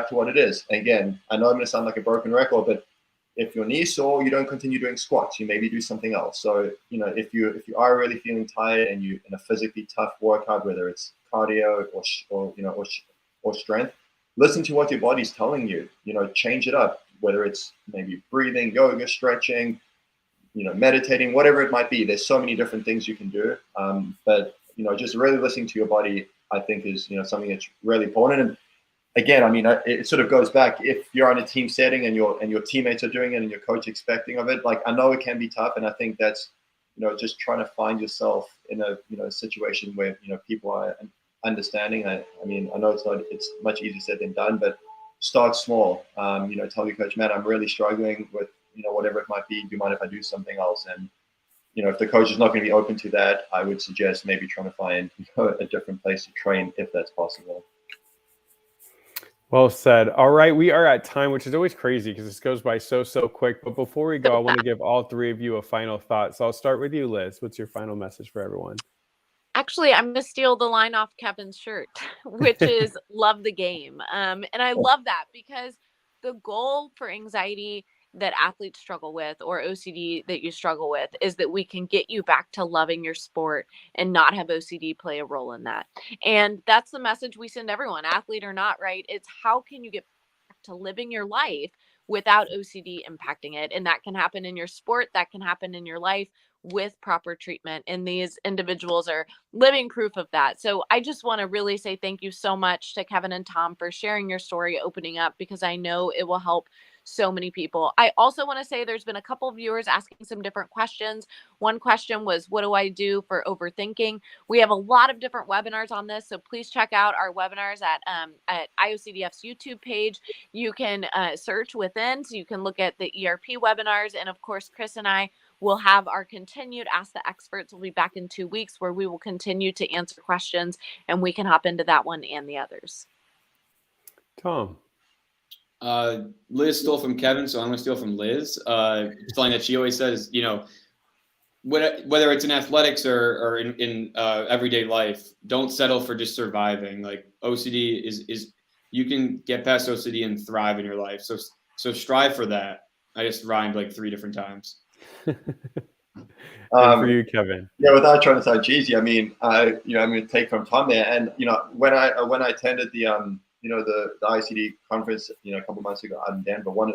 Speaker 3: to what it is. And again, I know I'm going to sound like a broken record, but if your knee's sore, you don't continue doing squats. You maybe do something else. So, if you are really feeling tired and you in a physically tough workout, whether it's cardio or strength, listen to what your body's telling you. Change it up. Whether it's maybe breathing, yoga, stretching, meditating, whatever it might be. There's so many different things you can do. But just really listening to your body, I think, is something that's really important. And again, I mean, it sort of goes back. If you're on a team setting and your teammates are doing it and your coach expecting of it, like I know it can be tough, and I think that's just trying to find yourself in a situation where people are understanding. I mean, I know it's much easier said than done, but start small. Tell your coach, man, I'm really struggling with whatever it might be. Do you mind if I do something else? And if the coach is not going to be open to that, I would suggest maybe trying to find a different place to train if that's possible.
Speaker 1: Well said. All right, we are at time, which is always crazy because this goes by so quick. But before we go, I want to give all three of you a final thought. So I'll start with you, Liz. What's your final message for everyone?
Speaker 4: Actually, I'm gonna steal the line off Kevin's shirt, which is love the game. And I love that because the goal for anxiety that athletes struggle with or OCD that you struggle with is that we can get you back to loving your sport and not have OCD play a role in that. And that's the message we send everyone, athlete or not, right? It's how can you get back to living your life without OCD impacting it? And that can happen in your sport, that can happen in your life with proper treatment. And these individuals are living proof of that. So I just want to really say thank you so much to Kevin and Tom for sharing your story, opening up, because I know it will help so many people. I also want to say there's been a couple of viewers asking some different questions. One question was, what do I do for overthinking? We have a lot of different webinars on this, so please check out our webinars at IOCDF's YouTube page. You can search within, so you can look at the ERP webinars. And of course, Chris and I will have our continued Ask the Experts. We'll be back in 2 weeks where we will continue to answer questions, and we can hop into that one and the others.
Speaker 1: Tom.
Speaker 2: Liz stole from Kevin, so I'm going to steal from Liz. Something that she always says, you know, whether it's in athletics or in everyday life, don't settle for just surviving. Like OCD is you can get past OCD and thrive in your life. So strive for that. I just rhymed like 3 different times.
Speaker 1: For you, Kevin.
Speaker 3: Yeah, without trying to sound cheesy, I mean, I'm going to take from Tom there. And when I attended the the ICD conference, a couple months ago out in Denver, one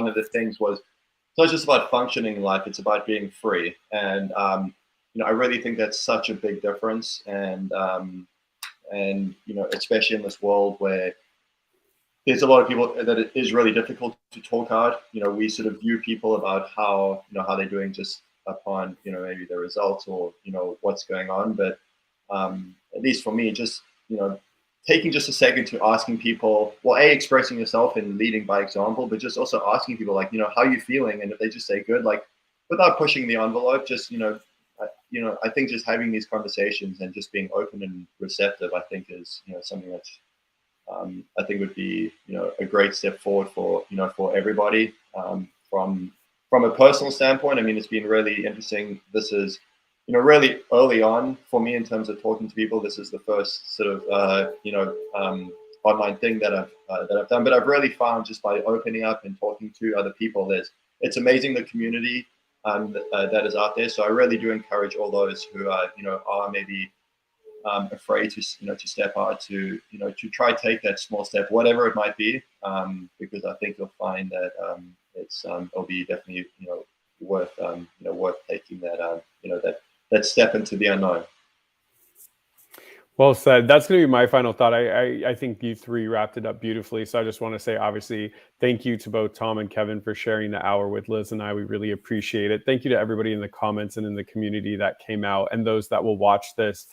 Speaker 3: of the things was it's not just about functioning in life; it's about being free. And I really think that's such a big difference. And especially in this world where there's a lot of people that it is really difficult to talk out. We sort of view people about how how they're doing just upon maybe the results or what's going on. But at least for me, just taking just a second to asking people, well, expressing yourself and leading by example, but just also asking people like how you feeling, and if they just say good, like without pushing the envelope, just I think just having these conversations and just being open and receptive, I think is something that I think would be a great step forward for for everybody. From a personal standpoint, I mean, it's been really interesting. This is really early on for me in terms of talking to people. This is the first sort of online thing that I've done, but I've really found just by opening up and talking to other people, it's amazing the community that is out there. So I really do encourage all those who are maybe afraid to step out to try take that small step, whatever it might be, because I think you'll find that it'll be definitely worth taking that that step into the unknown.
Speaker 1: Well said. That's going to be my final thought. I think you three wrapped it up beautifully. So I just want to say, obviously, thank you to both Tom and Kevin for sharing the hour with Liz and I. We really appreciate it. Thank you to everybody in the comments and in the community that came out, and those that will watch this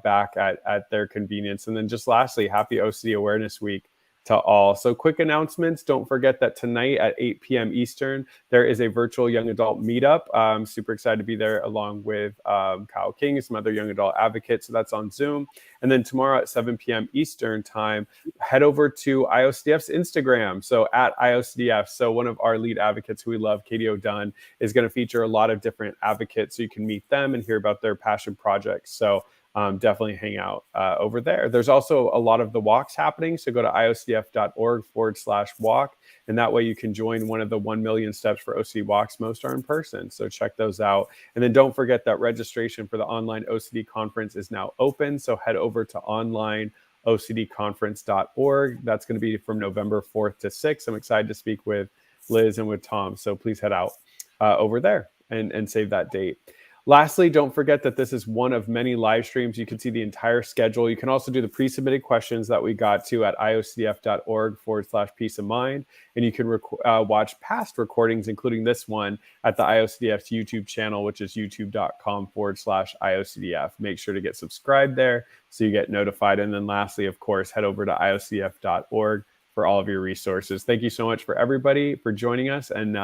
Speaker 1: back at their convenience. And then just lastly, happy OCD Awareness Week to all. So quick announcements. Don't forget that tonight at 8 p.m. Eastern, there is a virtual young adult meetup. I'm super excited to be there along with Kyle King and some other young adult advocates. So that's on Zoom. And then tomorrow at 7 p.m. Eastern time, head over to IOCDF's Instagram. So at IOCDF. So one of our lead advocates who we love, Katie O'Dunn, is going to feature a lot of different advocates. So you can meet them and hear about their passion projects. So definitely hang out over there. There's also a lot of the walks happening. So go to iocdf.org/walk. And that way you can join one of the 1 million steps for OCD walks. Most are in person. So check those out. And then don't forget that registration for the online OCD conference is now open. So head over to onlineocdconference.org. That's going to be from November 4th to 6th. I'm excited to speak with Liz and with Tom. So please head out over there and save that date. Lastly, don't forget that this is one of many live streams. You can see the entire schedule. You can also do the pre-submitted questions that we got to at iocdf.org/peace of mind. And you can watch past recordings, including this one, at the IOCDF's YouTube channel, which is youtube.com/IOCDF. Make sure to get subscribed there so you get notified. And then lastly, of course, head over to iocdf.org for all of your resources. Thank you so much for everybody for joining us. And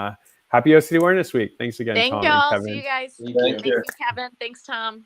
Speaker 1: happy OCD Awareness Week. Thanks again,
Speaker 4: Thank
Speaker 1: Tom
Speaker 4: y'all.
Speaker 1: and Kevin.
Speaker 4: See you guys.
Speaker 3: Thank you.
Speaker 4: Thank you, Kevin. Thanks, Tom.